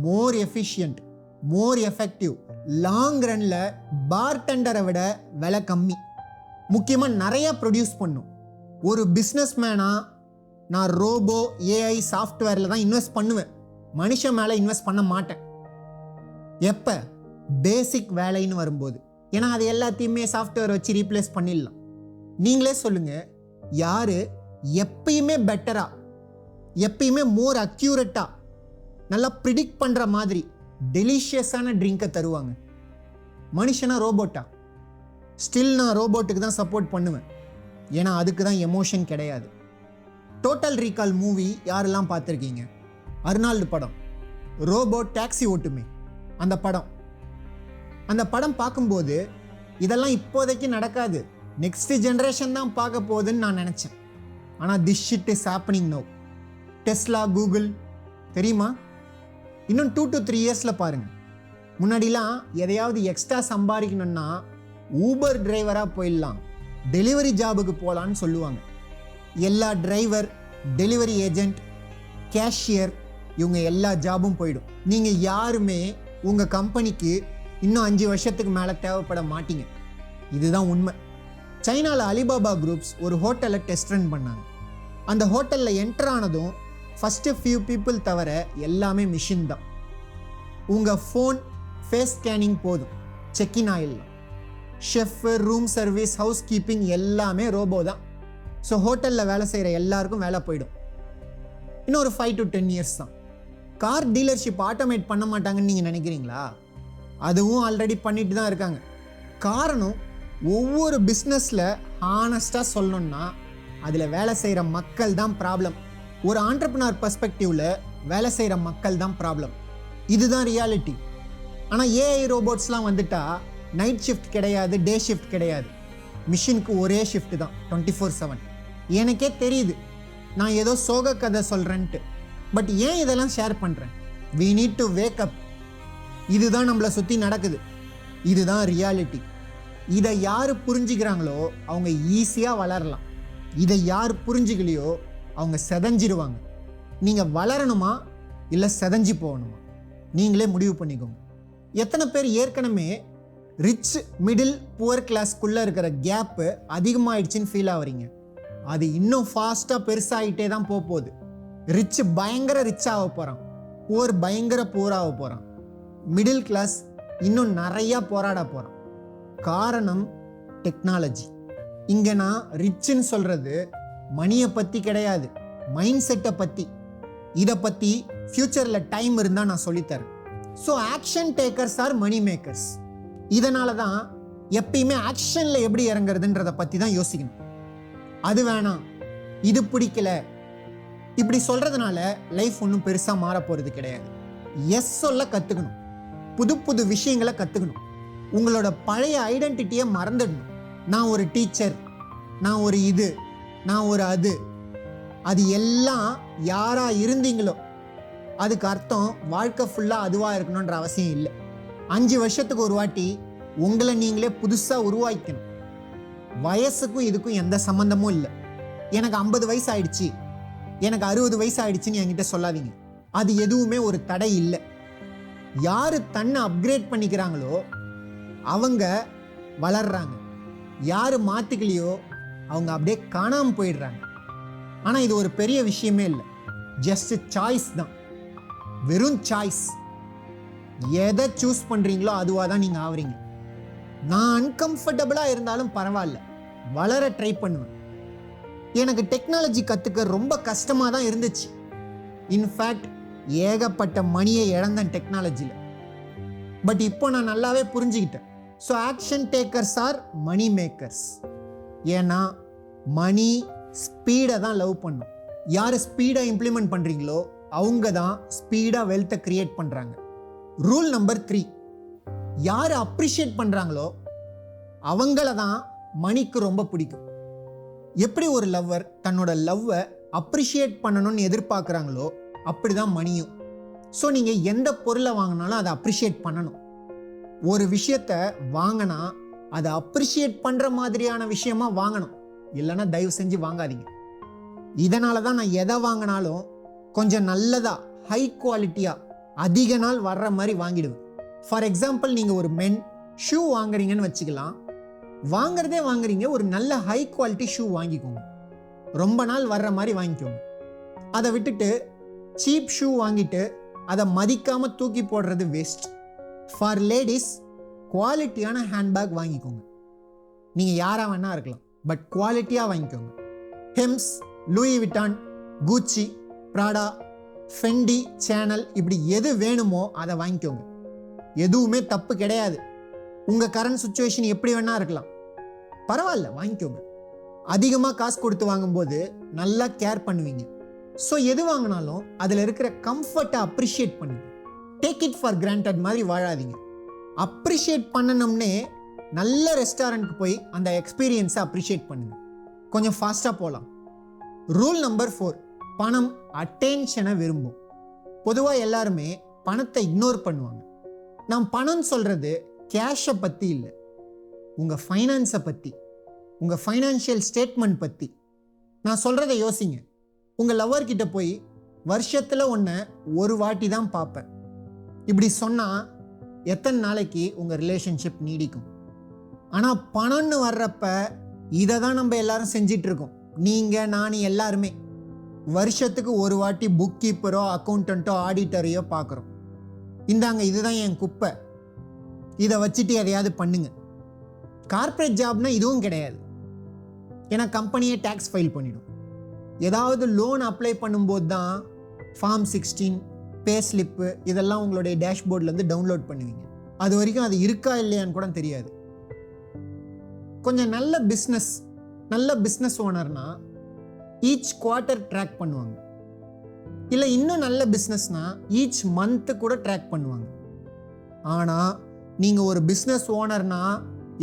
More efficient, more effective. Long ரன்ல பார்டெண்டரை விட விலை கம்மி. முக்கியமாக நிறைய ப்ரொடியூஸ் பண்ணும். ஒரு பிஸ்னஸ் மேனாக நான் ரோபோ, ஏஐ, சாஃப்ட்வேரில் தான் இன்வெஸ்ட் பண்ணுவேன். மனுஷன் மேலே இன்வெஸ்ட் பண்ண மாட்டேன். எப்போ? பேசிக் வேலைன்னு வரும்போது. ஏன்னா அது எல்லாத்தையுமே சாஃப்ட்வேர் வச்சு ரீப்ளேஸ் பண்ணிடலாம். நீங்களே சொல்லுங்கள், யார் எப்பயுமே பெட்டராக, எப்பயுமே மோர் அக்யூரேட்டாக, நல்லா ப்ரிடிக்ட் பண்ணுற மாதிரி டெலிஷியஸான ட்ரிங்கை தருவாங்க? மனுஷனா ரோபோட்டா? ஸ்டில் நான் ரோபோட்டுக்கு தான் சப்போர்ட் பண்ணுவேன். ஏன்னா அதுக்கு தான் எமோஷன் கிடையாது. டோட்டல் ரீகால் மூவி யாரெல்லாம் பார்த்துருக்கீங்க? அர்னால்டு படம். ரோபோட் டாக்ஸி ஓட்டுமே, அந்த படம் பார்க்கும்போது இதெல்லாம் இப்போதைக்கு நடக்காது, நெக்ஸ்ட் ஜென்ரேஷன் தான் பார்க்க போகுதுன்னு நான் நினச்சேன். ஆனால் this shit is happening now. Tesla, Google தெரியுமா? இன்னும் 2 to 3 இயர்ஸில் பாருங்கள். முன்னாடிலாம் எதையாவது எக்ஸ்ட்ரா சம்பாதிக்கணும்னா ஊபர் டிரைவராக போயிடலாம், டெலிவரி ஜாபுக்கு போகலான்னு சொல்லுவாங்க. எல்லா டிரைவர், டெலிவரி ஏஜெண்ட், கேஷியர், இவங்க எல்லா ஜாபும் போயிடும். நீங்கள் யாருமே உங்கள் கம்பெனிக்கு இன்னும் 5 வருஷத்துக்கு மேலே தேவைப்பட மாட்டீங்க. இதுதான் உண்மை. சைனாவில் அலிபாபா குரூப்ஸ் ஒரு ஹோட்டலை டெஸ்ட் ரன் பண்ணாங்க. அந்த ஹோட்டலில் என்டர் ஆனதும் ஃபஸ்ட்டு ஃபியூ பீப்புள் தவிர எல்லாமே மிஷின் தான். உங்கள் ஃபோன், ஃபேஸ் ஸ்கேனிங் போதும், செக்இன் ஆயிடலாம். Chef, room service, house keeping எல்லாமே ரோபோ தான். ஸோ ஹோட்டலில் வேலை செய்கிற எல்லாருக்கும் வேலை போயிடும். இன்னும் ஒரு 5 to 10 இயர்ஸ் தான். கார் டீலர்ஷிப் ஆட்டோமேட் பண்ண மாட்டாங்கன்னு நீங்கள் நினைக்கிறீங்களா? அதுவும் ஆல்ரெடி பண்ணிட்டு தான் இருக்காங்க. காரணம், ஒவ்வொரு பிஸ்னஸில் ஹானஸ்டாக சொல்லணுன்னா அதில் வேலை செய்கிற மக்கள் தான் ப்ராப்ளம். ஒரு ஆண்டர்ப்ரனர் பர்ஸ்பெக்டிவில் வேலை செய்கிற மக்கள் தான் ப்ராப்ளம். இதுதான் ரியாலிட்டி. ஆனால் ஏஐ ரோபோட்ஸ்லாம் வந்துட்டா நைட் ஷிஃப்ட் கிடையாது, டே ஷிஃப்ட் கிடையாது. மிஷினுக்கு ஒரே ஷிஃப்ட் தான், 24/7. எனக்கே தெரியுது நான் ஏதோ சோக கதை சொல்கிறேன்ட்டு. பட் ஏன் இதெல்லாம் ஷேர் பண்ணுறேன்? we need to wake up. இதுதான் நம்மளை சுற்றி நடக்குது. இதுதான் ரியாலிட்டி. இதை யார் புரிஞ்சுக்கிறாங்களோ அவங்க ஈஸியாக வளரலாம். இதை யார் புரிஞ்சுக்கலையோ அவங்க செதஞ்சிடுவாங்க. நீங்கள் வளரணுமா இல்லை செதஞ்சு போகணுமா? நீங்களே முடிவு பண்ணிக்கோங்க. எத்தனை பேர் ஏற்கனவே ரிச் மிடில் புவர் கிளாஸ்க்குள்ளே இருக்கிற கேப்பு அதிகமாகிடுச்சின்னு ஃபீல் ஆகுறீங்க? அது இன்னும் ஃபாஸ்ட்டாக பெருசாகிட்டே தான் போகுது. ரிச் பயங்கர ரிச் ஆக போகிறான், புவர் பயங்கர புவராக போகிறான், மிடில் கிளாஸ் இன்னும் நிறையா போராட போகிறான். காரணம் டெக்னாலஜி. இங்கே நான் ரிச்சுன்னு சொல்கிறது மணியை பற்றி கிடையாது, மைண்ட் செட்டை பற்றி. இதை பற்றி ஃப்யூச்சரில் டைம் இருந்தால் நான் சொல்லித்தரேன். So action takers are money makers. இதனால தான் எப்பயுமே ஆக்ஷனில் எப்படி இறங்குறதுன்றதை பற்றி தான் யோசிக்கணும். அது வேணாம், இது பிடிக்கல, இப்படி சொல்கிறதுனால லைஃப் ஒன்றும் பெருசாக மாற போகிறது கிடையாது. எஸ் சொல்ல கற்றுக்கணும், புது புது விஷயங்களை கற்றுக்கணும். உங்களோட பழைய ஐடென்டிட்டியை மறந்துடணும். நான் ஒரு டீச்சர், நான் ஒரு இது, நான் ஒரு அது எல்லாம் யாராக இருந்தீங்களோ அதுக்கு அர்த்தம் வாழ்க்கை ஃபுல்லாக அதுவாக இருக்கணுன்ற அவசியம் இல்லை. 5 வருஷத்துக்கு ஒரு வாட்டி உங்களை நீங்களே புதுசாக உருவாக்கணும். வயசுக்கும் இதுக்கும் எந்த சம்மந்தமும் இல்லை. எனக்கு 50 வயசு ஆயிடுச்சு, எனக்கு 60 வயசு ஆயிடுச்சுன்னு என்கிட்ட சொல்லாதீங்க. அது எதுவுமே ஒரு தடை இல்லை. யார் தன்னை அப்கிரேட் பண்ணிக்கிறாங்களோ அவங்க வளர்றாங்க, யார் மாற்றிக்கலையோ அவங்க அப்படியே காணாமல் போயிடுறாங்க. ஆனால் இது ஒரு பெரிய விஷயமே இல்லை, ஜஸ்ட் சாய்ஸ் தான், வெறும் சாய்ஸ். எதை சூஸ் பண்ணுறீங்களோ அதுவாக தான் நீங்கள் ஆவறீங்க. நான் அன்கம்ஃபர்டபுளாக இருந்தாலும் பரவாயில்ல, வளர ட்ரை பண்ணுவேன். எனக்கு டெக்னாலஜி கற்றுக்க ரொம்ப கஷ்டமாக தான் இருந்துச்சு. இன்ஃபேக்ட் ஏகப்பட்ட மணியை இழந்தேன் டெக்னாலஜியில். பட் இப்போ நான் நல்லாவே புரிஞ்சுக்கிட்டேன். So action takers are money makers. ஏன்னா மணி ஸ்பீடை தான் லவ் பண்ணும். யார் ஸ்பீடை இம்ப்ளிமெண்ட் பண்ணுறீங்களோ அவங்க தான் ஸ்பீடாக வெல்த்தை கிரியேட் பண்ணுறாங்க. ரூல் நம்பர் 3, யார் அப்ரிஷியேட் பண்ணுறாங்களோ அவங்கள தான் மணிக்கு ரொம்ப பிடிக்கும். எப்படி ஒரு லவ்வர் தன்னோட லவ்வை அப்ரிஷியேட் பண்ணணும்னு எதிர்பார்க்குறாங்களோ அப்படி தான் மணியும். ஸோ நீங்கள் எந்த பொருளை வாங்கினாலும் அதை அப்ரிஷியேட் பண்ணணும். ஒரு விஷயத்தை வாங்கினா அதை அப்ரிஷியேட் பண்ணுற மாதிரியான விஷயமா வாங்கணும், இல்லைன்னா தயவு செஞ்சு வாங்காதீங்க. இதனால தான் நான் எதை வாங்கினாலும் கொஞ்சம் நல்லதாக, ஹை குவாலிட்டியாக, அதிக நாள் வர்ற மாதிரி வாங்கிடுவேன். ஃபார் எக்ஸாம்பிள், நீங்கள் ஒரு மென் ஷூ வாங்குறீங்கன்னு வச்சுக்கலாம். வாங்குறீங்க, ஒரு நல்ல ஹை குவாலிட்டி ஷூ வாங்கிக்கோங்க, ரொம்ப நாள் வர்ற மாதிரி வாங்கிக்கோங்க. அதை விட்டுட்டு சீப் ஷூ வாங்கிட்டு அதை மதிக்காமல் தூக்கி போடுறது வேஸ்ட். ஃபார் லேடிஸ் குவாலிட்டியான ஹேண்ட்பேக் வாங்கிக்கோங்க. நீங்கள் யாராக வேணா இருக்கலாம், பட் குவாலிட்டியாக வாங்கிக்கோங்க. ஹெம்ஸ், லூயி விட்டான், கூச்சி, ப்ராடா, ஃபெண்டி, சேனல், இப்படி எது வேணுமோ அதை வாங்கிக்கோங்க. எதுவுமே தப்பு கிடையாது. உங்கள் கரண்ட் சுச்சுவேஷன் எப்படி வேணா இருக்கலாம், பரவாயில்ல, வாங்கிக்கோங்க. அதிகமாக காசு கொடுத்து வாங்கும்போது நல்லா கேர் பண்ணுவீங்க. ஸோ எது வாங்கினாலும் அதில் இருக்கிற கம்ஃபர்ட்டை அப்ரிஷியேட் பண்ணுங்க. டேக் இட் ஃபார் கிராண்டட் மாதிரி வாழாதீங்க. அப்ரிஷியேட் பண்ணணும்னே நல்ல ரெஸ்டாரண்ட்டுக்கு போய் அந்த எக்ஸ்பீரியன்ஸை அப்ரிஷியேட் பண்ணுங்க. கொஞ்சம் ஃபாஸ்ட்டாக போகலாம். ரூல் நம்பர் 4, பணம் அட்டென்ஷனை விரும்பும். பொதுவாக எல்லாருமே பணத்தை இக்னோர் பண்ணுவாங்க. நான் பணம் சொல்கிறது கேஷை பற்றி இல்லை, உங்கள் ஃபைனான்ஸை பற்றி, உங்கள் ஃபைனான்ஷியல் ஸ்டேட்மெண்ட் பற்றி. நான் சொல்கிறத யோசிங்க. உங்கள் லவ்வர்கிட்ட போய் வருஷத்தில் ஒன்று ஒரு வாட்டி தான் பார்ப்பேன், இப்படி சொன்னால் எத்தனை நாளைக்கு உங்கள் ரிலேஷன்ஷிப் நீடிக்கும்? ஆனால் பணம்னு வர்றப்ப இதை தான் நம்ம எல்லாரும் செஞ்சிட்ருக்கோம். நீங்கள், நான், எல்லாருமே வருஷத்துக்கு ஒரு வாட்டி புக் கீப்பரோ அக்கௌண்டண்ட்டோ ஆடிட்டரையோ பார்க்குறோம். இந்தாங்க, இதுதான் என் குப்பை, இதை வச்சுட்டு எதையாவது பண்ணுங்க. கார்ப்பரேட் ஜாப்னா இதுவும் கிடையாது, ஏன்னா கம்பெனியே டேக்ஸ் ஃபைல் பண்ணிடும். ஏதாவது லோன் அப்ளை பண்ணும்போது தான் ஃபார்ம் 16, பே ஸ்லிப்பு இதெல்லாம் உங்களுடைய டேஷ்போர்ட்லேருந்து டவுன்லோட் பண்ணுவீங்க. அது வரைக்கும் அது இருக்கா இல்லையான்னு கூட தெரியாது. கொஞ்சம் நல்ல பிஸ்னஸ் ஓனர்னா ஈச் குவார்ட்டர் ட்ராக் பண்ணுவாங்க. இல்லை இன்னும் நல்ல பிஸ்னஸ்னா ஈச் மந்த்து கூட ட்ராக் பண்ணுவாங்க. ஆனால் நீங்கள் ஒரு பிஸ்னஸ் ஓனர்னா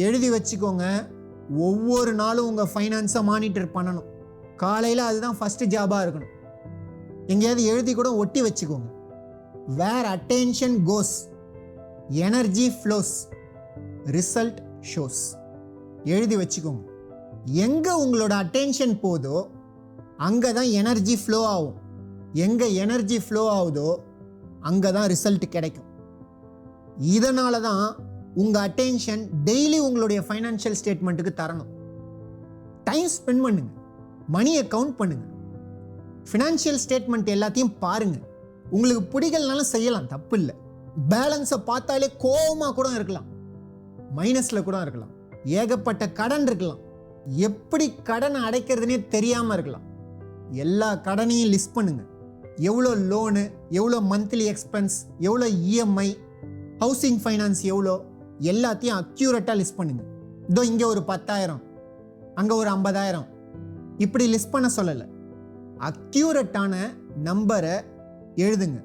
எழுதி வச்சுக்கோங்க, ஒவ்வொரு நாளும் உங்கள் ஃபைனான்ஸை மானிட்டர் பண்ணணும். காலையில் அதுதான் ஃபஸ்ட்டு ஜாபாக இருக்கணும். எங்கேயாவது எழுதி கூட ஒட்டி வச்சுக்கோங்க. வேர் அட்டென்ஷன் கோஸ் எனர்ஜி ஃப்ளோஸ், ரிசல்ட் ஷோஸ். எழுதி வச்சுக்கோங்க. எங்கே உங்களோட அட்டென்ஷன் போதோ அங்கே தான் எனர்ஜி ஃப்ளோ ஆகும். எங்கே எனர்ஜி ஃப்ளோ ஆகுதோ அங்கே தான் ரிசல்ட் கிடைக்கும். இதனால தான் உங்கள் அட்டென்ஷன் டெய்லி உங்களுடைய ஃபைனான்ஷியல் ஸ்டேட்மெண்ட்டுக்கு தரணும். டைம் ஸ்பெண்ட் பண்ணுங்க, மணியை கவுண்ட் பண்ணுங்க, ஃபினான்ஷியல் ஸ்டேட்மெண்ட் எல்லாத்தையும் பாருங்க. உங்களுக்கு பிடிக்கலனாலும் செய்யலாம், தப்பு இல்லை. பேலன்ஸை பார்த்தாலே கோபமாக கூட இருக்கலாம், மைனஸில் கூட இருக்கலாம், ஏகப்பட்ட கடன் இருக்கலாம், எப்படி கடனை அடைக்கிறதுனே தெரியாமல் இருக்கலாம். எல்லா கடனையும் லிஸ்ட் பண்ணுங்க. எவ்வளோ லோனு, எவ்வளோ மந்த்லி எக்ஸ்பென்ஸ், எவ்வளோ இஎம்ஐ, ஹவுசிங் ஃபைனான்ஸ் எவ்வளோ, எல்லாத்தையும் அக்யூரேட்டாக லிஸ்ட் பண்ணுங்க. இதோ இங்கே ஒரு 10,000, அங்கே ஒரு 50,000, இப்படி லிஸ்ட் பண்ண சொல்லலை. அக்யூரேட்டான நம்பரை எழுதுங்க,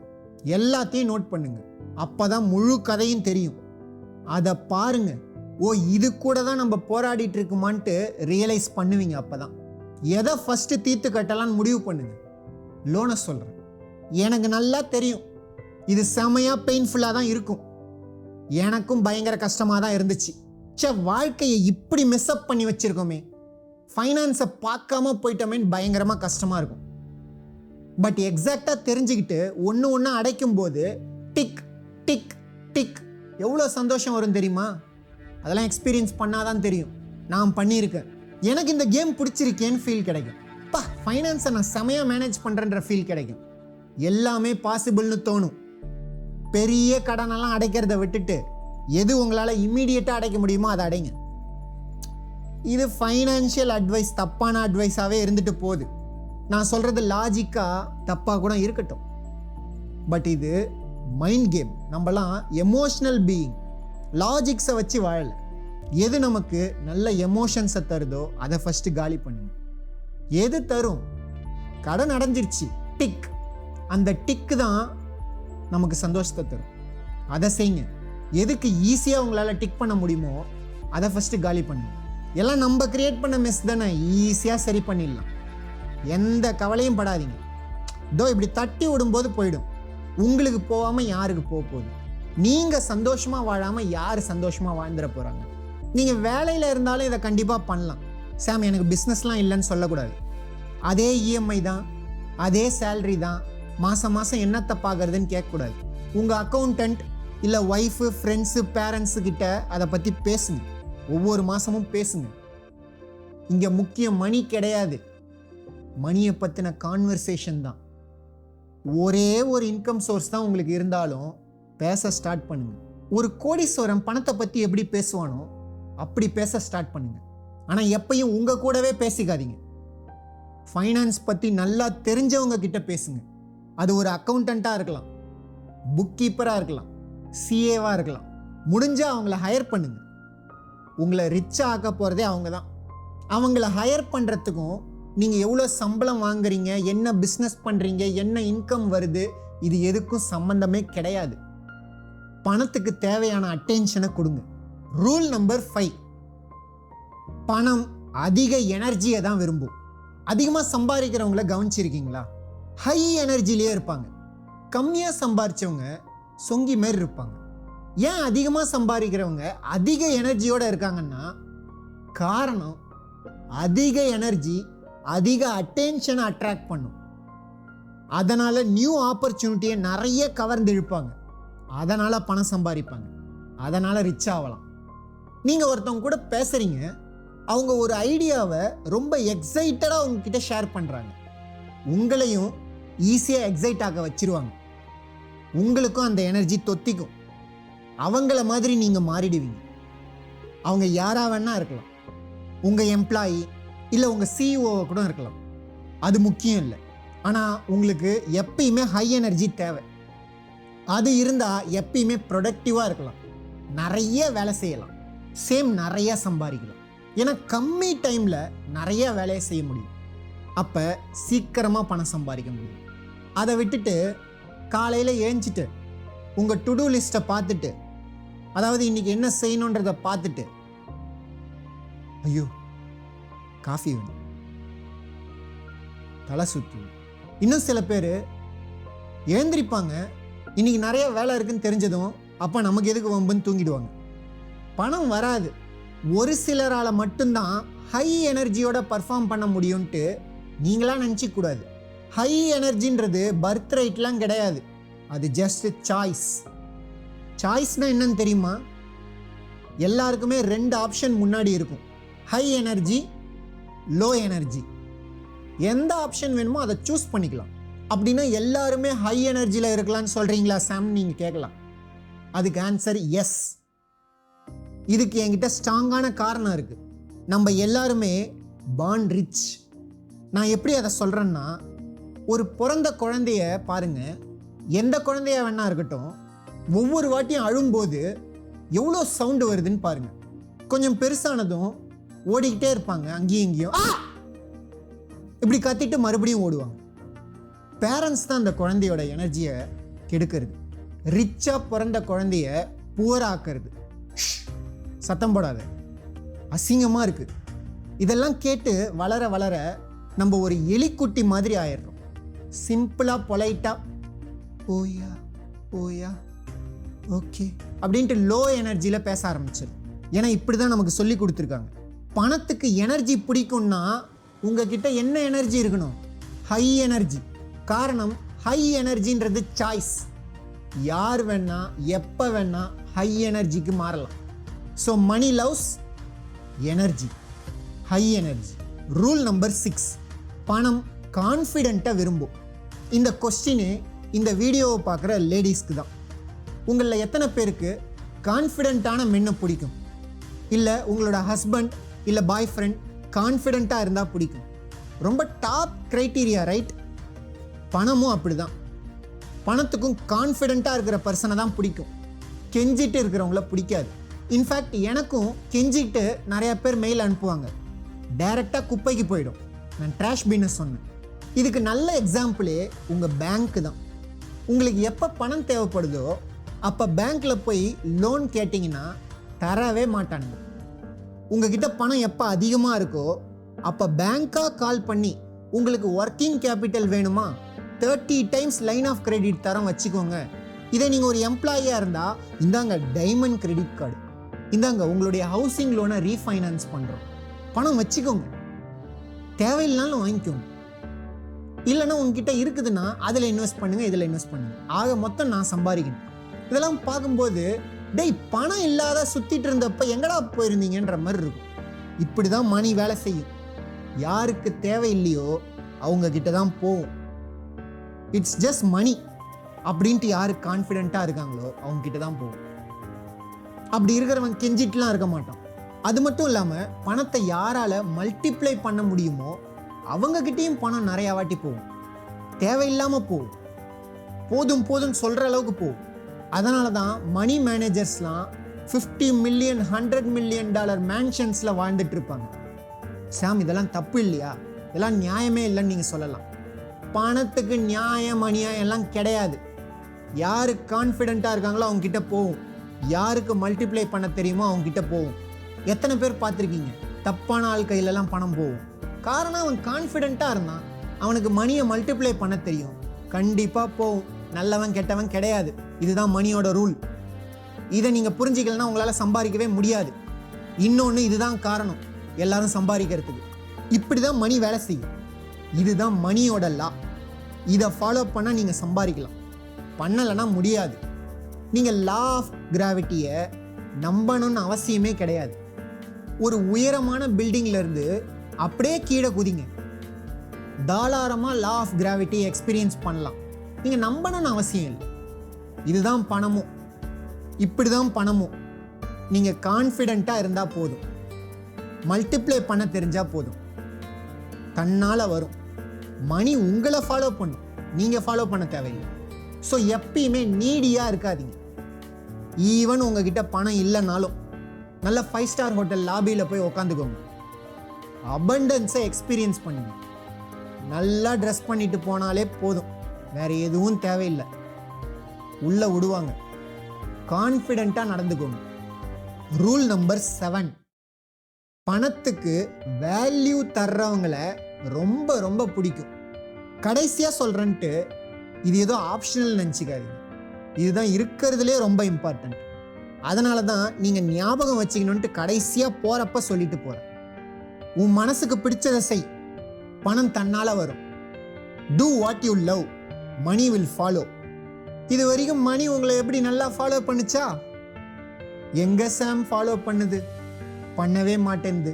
எல்லாத்தையும் நோட் பண்ணுங்க. அப்போ தான் முழு கதையும் தெரியும். அதை பாருங்க. ஓ, இது கூட தான் நம்ம போராடிட்டு இருக்குமான்ட்டு ரியலைஸ் பண்ணுவீங்க. அப்போ தான் எதை ஃபஸ்ட்டு தீர்த்து கட்டலான்னு முடிவு பண்ணுங்க. லோனை சொல்கிறேன், எனக்கு நல்லா தெரியும் இது செமையாக பெயின்ஃபுல்லாக தான் இருக்கும். எனக்கும் பயங்கர கஷ்டமாக தான் இருந்துச்சு. வாழ்க்கையை இப்படி மிஸ்அப் பண்ணி வச்சுருக்கோமே, ஃபைனான்ஸை பார்க்காம போயிட்டோமேன்னு பயங்கரமாக கஷ்டமாக இருக்கும். பட் எக்ஸாக்டாக தெரிஞ்சுக்கிட்டு ஒன்று ஒன்றா அடைக்கும் போது டிக் டிக் டிக் எவ்வளோ சந்தோஷம் வரும் தெரியுமா? அதெல்லாம் எக்ஸ்பீரியன்ஸ் பண்ணாதான் தெரியும். நான் பண்ணியிருக்கேன். எனக்கு இந்த கேம் பிடிச்சிருக்கேன்னு ஃபீல் கிடைக்கும். ஃபைனான்ஸை நான் செமையாக மேனேஜ் பண்ணுறேன்ற ஃபீல் கிடைக்கும். எல்லாமே பாசிபிள்னு தோணும். பெரிய கடனெல்லாம் அடைக்கிறத விட்டுட்டு எது உங்களால் இம்மீடியட்டாக அடைக்க முடியுமோ அதை அடைங்க. இது ஃபைனான்ஷியல் அட்வைஸ், தப்பான அட்வைஸாகவே இருந்துட்டு போகுது. நான் சொல்கிறது லாஜிக்காக தப்பாக கூட இருக்கட்டும். பட் இது மைண்ட் கேம். நம்மலாம் எமோஷ்னல் பீயிங், லாஜிக்ஸை வச்சு வாழலை. எது நமக்கு நல்ல எமோஷன்ஸை தருதோ அதை ஃபஸ்ட்டு காலி பண்ணுங்க. எது தரும்? கடன் அடைஞ்சிருச்சு, டிக். அந்த டிக்கு தான் நமக்கு சந்தோஷத்தை தரும். அதை செய்யுங்க. எதுக்கு ஈஸியாக உங்களால் டிக் பண்ண முடியுமோ அதை ஃபஸ்ட்டு காலி பண்ணுங்க. எல்லாம் நம்ம கிரியேட் பண்ண மெஸ் தானே, ஈஸியாக சரி பண்ணிடலாம். எந்த கவலையும் படாதீங்க. இதோ இப்படி தட்டி விடும்போது போயிடும். உங்களுக்கு போகாமல் யாருக்கு போக போகுது? நீங்கள் சந்தோஷமாக வாழாமல் யார் சந்தோஷமாக வாழ்ந்துட போகிறாங்க? நீங்கள் வேலையில் இருந்தாலும் இதை கண்டிப்பாக பண்ணலாம். சாம், எனக்கு பிஸ்னஸ்லாம் இல்லைன்னு சொல்லக்கூடாது. அதே இஎம்ஐ தான், அதே சேல்ரி தான், மாதம் மாதம் என்னத்தை பார்க்குறதுன்னு கேட்கக்கூடாது. உங்கள் அக்கௌண்டன்ட் இல்லை ஒய்ஃபு, ஃப்ரெண்ட்ஸு, பேரண்ட்ஸுக்கிட்ட அதை பற்றி பேசுங்க. ஒவ்வொரு மாதமும் பேசுங்க. இங்கே முக்கியம் மணி கிடையாது, மணியை பற்றின கான்வர்சேஷன் தான். ஒரே ஒரு இன்கம் சோர்ஸ் தான் உங்களுக்கு இருந்தாலும் பேச ஸ்டார்ட் பண்ணுங்க. ஒரு கோடீஸ்வரன் பணத்தை பற்றி எப்படி பேசுவானோ அப்படி பேச ஸ்டார்ட் பண்ணுங்க. ஆனால் எப்பயும் உங்கள் கூடவே பேசிக்காதீங்க. ஃபைனான்ஸ் பற்றி நல்லா தெரிஞ்சவங்க கிட்ட பேசுங்க. அது ஒரு அக்கௌண்டண்ட்டாக இருக்கலாம், புக் கீப்பராக இருக்கலாம், சிஏவாக இருக்கலாம். முடிஞ்சால் அவங்கள ஹையர் பண்ணுங்க. உங்களை ரிச்சாக ஆக்க போகிறதே அவங்க தான். அவங்கள ஹையர் பண்ணுறதுக்கும் நீங்கள் எவ்வளோ சம்பளம் வாங்குறீங்க, என்ன பிஸ்னஸ் பண்ணுறீங்க, என்ன இன்கம் வருது, இது எதுக்கும் சம்பந்தமே கிடையாது. பணத்துக்கு தேவையான அட்டென்ஷனை கொடுங்க. ரூல் நம்பர் 5, பணம் அதிக எனர்ஜியை தான் விரும்பும். அதிகமாக சம்பாதிக்கிறவங்கள கவனிச்சிருக்கீங்களா? ஹை எனர்ஜிலேயே இருப்பாங்க. கம்மியாக சம்பாதிச்சவங்க சொங்கி மாரி இருப்பாங்க. ஏன் அதிகமாக சம்பாதிக்கிறவங்க அதிக எனர்ஜியோடு இருக்காங்கன்னா, காரணம் அதிக எனர்ஜி அதிக அட்டென்ஷனை அட்ராக்ட் பண்ணும். அதனால் நியூ ஆப்பர்ச்சுனிட்டியை நிறைய கவர்ந்து இழுப்பாங்க. அதனால் பணம் சம்பாதிப்பாங்க. அதனால் ரிச் ஆகலாம். நீங்கள் ஒருத்தவங்க கூட பேசுகிறீங்க, அவங்க ஒரு ஐடியாவை ரொம்ப எக்ஸைட்டடாக உங்ககிட்ட ஷேர் பண்ணுறாங்க. உங்களையும் ஈஸியாக எக்ஸைட் ஆக வச்சிருவாங்க. உங்களுக்கும் அந்த எனர்ஜி தொத்திக்கும். அவங்கள மாதிரி நீங்கள் மாறிடுவீங்க. அவங்க யாராக வேணா இருக்கலாம். உங்கள் எம்ப்ளாயி இல்லை உங்கள் சிஇஓவை கூட இருக்கலாம். அது முக்கியம் இல்லை. ஆனால் உங்களுக்கு எப்பயுமே ஹை எனர்ஜி தேவை. அது இருந்தால் எப்பயுமே ப்ரொடக்டிவாக இருக்கலாம், நிறைய வேலை செய்யலாம், நிறைய சம்பாதிக்கலாம். ஏன்னா கம்மி டைமில் நிறைய வேலையை செய்ய முடியும். அப்போ சீக்கிரமாக பணம் சம்பாதிக்க முடியும். அதை விட்டுட்டு காலையில் ஏஞ்சிட்டு உங்கள் டு டூ லிஸ்ட்டை பார்த்துட்டு, அதாவது இன்றைக்கி என்ன செய்யணுன்றதை பார்த்துட்டு, ஐயோ காஃபி வேணும், தலை சுற்று. இன்னும் சில பேர் எழுந்திரிப்பாங்க, இன்றைக்கி நிறைய வேலை இருக்குன்னு தெரிஞ்சதும் அப்போ நமக்கு எதுக்கு வம்புன்னு தூங்கிடுவாங்க. பணம் வராது. ஒரு சிலரால் மட்டும்தான் ஹை எனர்ஜியோட பர்ஃபார்ம் பண்ண முடியும்ன்ட்டு நீங்களாம் நினச்சிக்கூடாது. ஹை எனர்ஜின்றது பர்த் ரைட்லாம் கிடையாது. அது ஜஸ்ட் சாய்ஸ். சாய்ஸ்னா என்னன்னு தெரியுமா? எல்லாருக்குமே 2 ஆப்ஷன் முன்னாடி இருக்கும், ஹை எனர்ஜி, லோ எனர்ஜி. எந்த ஆப்ஷன் வேணுமோ அதை சூஸ் பண்ணிக்கலாம். அப்படின்னா எல்லாருமே ஹை எனர்ஜியில் இருக்கலாம்னு சொல்கிறீங்களா சாம் நீங்கள் கேட்கலாம். அதுக்கு ஆன்சர் எஸ். இதுக்கு என்கிட்ட ஸ்ட்ராங்கான காரணம் இருக்குது. நம்ம எல்லாருமே பார்ன் ரிச். நான் எப்படி அதை சொல்கிறேன்னா, ஒரு பிறந்த குழந்தைய பாருங்கள், எந்த குழந்தையா வேணா இருக்கட்டும், ஒவ்வொரு வாட்டியும் அழும்போது எவ்வளோ சவுண்டு வருதுன்னு பாருங்கள். கொஞ்சம் பெருசானதும் ஓடிக்கிட்டே இருப்பாங்க, அங்கேயும் இங்கேயும் இப்படி கத்திட்டு மறுபடியும் ஓடுவாங்க. பேரண்ட்ஸ் தான் அந்த குழந்தையோட எனர்ஜியை கெடுக்கிறது. ரிச்சாக பிறந்த குழந்தைய புவராக்கிறது. சத்தம் போடாத, அசிங்கமாக இருக்குது. இதெல்லாம் கேட்டு வளர வளர நம்ம ஒரு எலிக்குட்டி மாதிரி ஆயிடுறோம். சிம்பிளாக பொலைட்டாக ஓயா ஓயா ஓகே அப்படின்ட்டு லோ எனர்ஜியில் பேச ஆரம்பிச்சிடும். ஏன்னா இப்படி தான் நமக்கு சொல்லி கொடுத்துருக்காங்க. பணத்துக்கு எனர்ஜி பிடிக்கும்னா உங்ககிட்ட என்ன எனர்ஜி இருக்கணும்? High energy. காரணம், ஹை எனர்ஜின்றது சாய்ஸ். யார் வேணா எப்போ வேணா ஹை எனர்ஜிக்கு மாறலாம். So money loves energy, high energy. Rule number 6, பணம் கான்ஃபிடென்ட்டாக விரும்பும். இந்த கொஸ்டின் இந்த வீடியோவை பார்க்குற லேடிஸ்க்கு தான். உங்களில் எத்தனை பேருக்கு கான்ஃபிடென்ட்டான மென்னை பிடிக்கும்? இல்லை உங்களோட ஹஸ்பண்ட் இல்லை பாய் ஃப்ரெண்ட் கான்ஃபிடென்ட்டாக இருந்தால் பிடிக்கும்? ரொம்ப டாப் க்ரைட்டீரியா, ரைட்? பணமும் அப்படி தான். பணத்துக்கும் கான்ஃபிடென்ட்டாக இருக்கிற பர்சனை தான் பிடிக்கும், கெஞ்சிட்டு இருக்கிறவங்கள பிடிக்காது. இன்ஃபேக்ட் எனக்கும் கெஞ்சிட்டு நிறையா பேர் மெயில் அனுப்புவாங்க, டைரெக்டாக குப்பைக்கு போயிடும். நான் ட்ராஷ் பின்னு சொன்னேன். இதுக்கு நல்ல எக்ஸாம்பிளே உங்கள் பேங்க்கு தான். உங்களுக்கு எப்போ பணம் தேவைப்படுதோ அப்போ பேங்க்கில் போய் லோன் கேட்டிங்கன்னா தரவே மாட்டானுங்க. உங்ககிட்ட பணம் எப்போ அதிகமாக இருக்கோ அப்போ பேங்க்காக கால் பண்ணி உங்களுக்கு ஒர்க்கிங் கேபிட்டல் வேணுமா, 30 டைம்ஸ் லைன் ஆஃப் கிரெடிட் தரம் வச்சுக்கோங்க. இதே நீங்கள் ஒரு எம்ப்ளாயியாக இருந்தால், இந்தாங்க டைமண்ட் கிரெடிட் கார்டு, இந்தாங்க உங்களுடைய ஹவுசிங் லோனை ரீஃபைனான்ஸ் பண்ணுறோம், பணம் வச்சுக்கோங்க, தேவையில்லைனாலும் வாங்கிக்கோங்க. இல்லைன்னா உங்ககிட்ட இருக்குதுன்னா அதில் இன்வெஸ்ட் பண்ணுங்கள், இதில் இன்வெஸ்ட் பண்ணுங்கள், ஆக மொத்தம் நான் சம்பாதிக்கணும். இதெல்லாம் பார்க்கும்போது டேய் பணம் இல்லாத சுற்றிட்டு இருந்தப்போ எங்கடா போயிருந்தீங்கன்ற மாதிரி இருக்கும். இப்படி தான் மணி வேலை செய்யும். யாருக்கு தேவையில்லையோ அவங்க கிட்ட தான் போகும். இட்ஸ் ஜஸ்ட் மணி அப்படின்ட்டு யாரு கான்ஃபிடென்ட்டாக இருக்காங்களோ அவங்க கிட்ட தான் போகும். அப்படி இருக்கிறவன் கெஞ்சிட்டுலாம் இருக்க மாட்டான். அது மட்டும் இல்லாமல் பணத்தை யாரால் மல்டிப்ளை பண்ண முடியுமோ அவங்கக்கிட்டேயும் பணம் நிறையா வாட்டி போகும். தேவையில்லாமல் போகும், போதும் போதும் சொல்கிற அளவுக்கு போகும். அதனால தான் மணி மேனேஜர்ஸ்லாம் $50 மில்லியன் $100 மில்லியன் மேன்ஷன்ஸில் வாழ்ந்துட்டு இருப்பாங்க. சாம் இதெல்லாம் தப்பு இல்லையா, இதெல்லாம் நியாயமே இல்லைன்னு நீங்கள் சொல்லலாம். பணத்துக்கு நியாயம் அநியாயம் எல்லாம் கிடையாது. யார் கான்ஃபிடென்ட்டாக இருக்காங்களோ அவங்ககிட்ட போகும், யாருக்கு மல்டிப்ளை பண்ண தெரியுமோ அவங்ககிட்ட போகும். எத்தனை பேர் பார்த்துருக்கீங்க தப்பான ஆள் கையிலலாம் பணம் போகும்? காரணம் அவன் கான்ஃபிடென்ட்டாக இருந்தான், அவனுக்கு மணியை மல்டிப்ளை பண்ண தெரியும், கண்டிப்பாக போகும். நல்லவன் கெட்டவன் கிடையாது. இதுதான் மணியோட ரூல். இதை நீங்கள் புரிஞ்சிக்கலன்னா உங்களால் சம்பாதிக்கவே முடியாது. இன்னொன்று, இதுதான் காரணம் எல்லாரும் சம்பாதிக்கிறதுக்கு. இப்படி தான் மணி வேலை செய்யும். இதுதான் மணியோட லா. இதை ஃபாலோ பண்ணால் நீங்கள் சம்பாதிக்கலாம், பண்ணலைன்னா முடியாது. நீங்கள் லா ஆஃப் கிராவிட்டியை நம்பணும்னு அவசியமே கிடையாது. ஒரு உயரமான பில்டிங்லேருந்து அப்படியே கீழே குதிங்க, தாராளமாக லா ஆஃப் கிராவிட்டியை எக்ஸ்பீரியன்ஸ் பண்ணலாம். நீங்கள் நம்பணும்னு அவசியம் இல்லை. இதுதான் பணமும், இப்படி தான் பணமும். நீங்கள் கான்ஃபிடென்ட்டாக இருந்தால் போதும், மல்டிப்ளை பண்ண தெரிஞ்சால் போதும், தன்னால் வரும். மணி உங்களை ஃபாலோ பண்ணும், நீங்கள் ஃபாலோ பண்ண தேவையில்லை. ஸோ எப்பயுமே நீடியாக இருக்காதீங்க. ஈவன் உங்ககிட்ட பணம் இல்லைனாலும் நல்ல 5 ஸ்டார் ஹோட்டல் லாபியில் போய் உக்காந்துக்கோங்க, அபண்டன்ஸை எக்ஸ்பீரியன்ஸ் பண்ணுங்க. நல்லா ட்ரெஸ் பண்ணிட்டு போனாலே போதும், வேறு எதுவும் தேவையில்லை. உள்ளே விடுவாங்க. கான்ஃபிடென்ட்டாக நடந்துக்கோங்க. ரூல் நம்பர் 7, பணத்துக்கு வேல்யூ தர்றவங்கள ரொம்ப ரொம்ப பிடிக்கும். கடைசியாக சொல்கிறேன்ட்டு இது ஏதோ ஆப்ஷனல் நினச்சிக்காதீங்க, இதுதான் இருக்கிறதுலே ரொம்ப இம்பார்ட்டண்ட். அதனால தான் நீங்கள் ஞாபகம் வச்சுக்கணுன்ட்டு கடைசியாக போகிறப்ப சொல்லிட்டு போகிறேன். உன் மனசுக்கு பிடிச்சதை செய், பணம் தன்னால் வரும். Do what you love, money will follow. இது வரைக்கும் மணி உங்களை எப்படி நல்லா ஃபாலோ பண்ணுச்சா? எங்க சாம் ஃபாலோ பண்ணுது? பண்ணவே மாட்டேங்குது.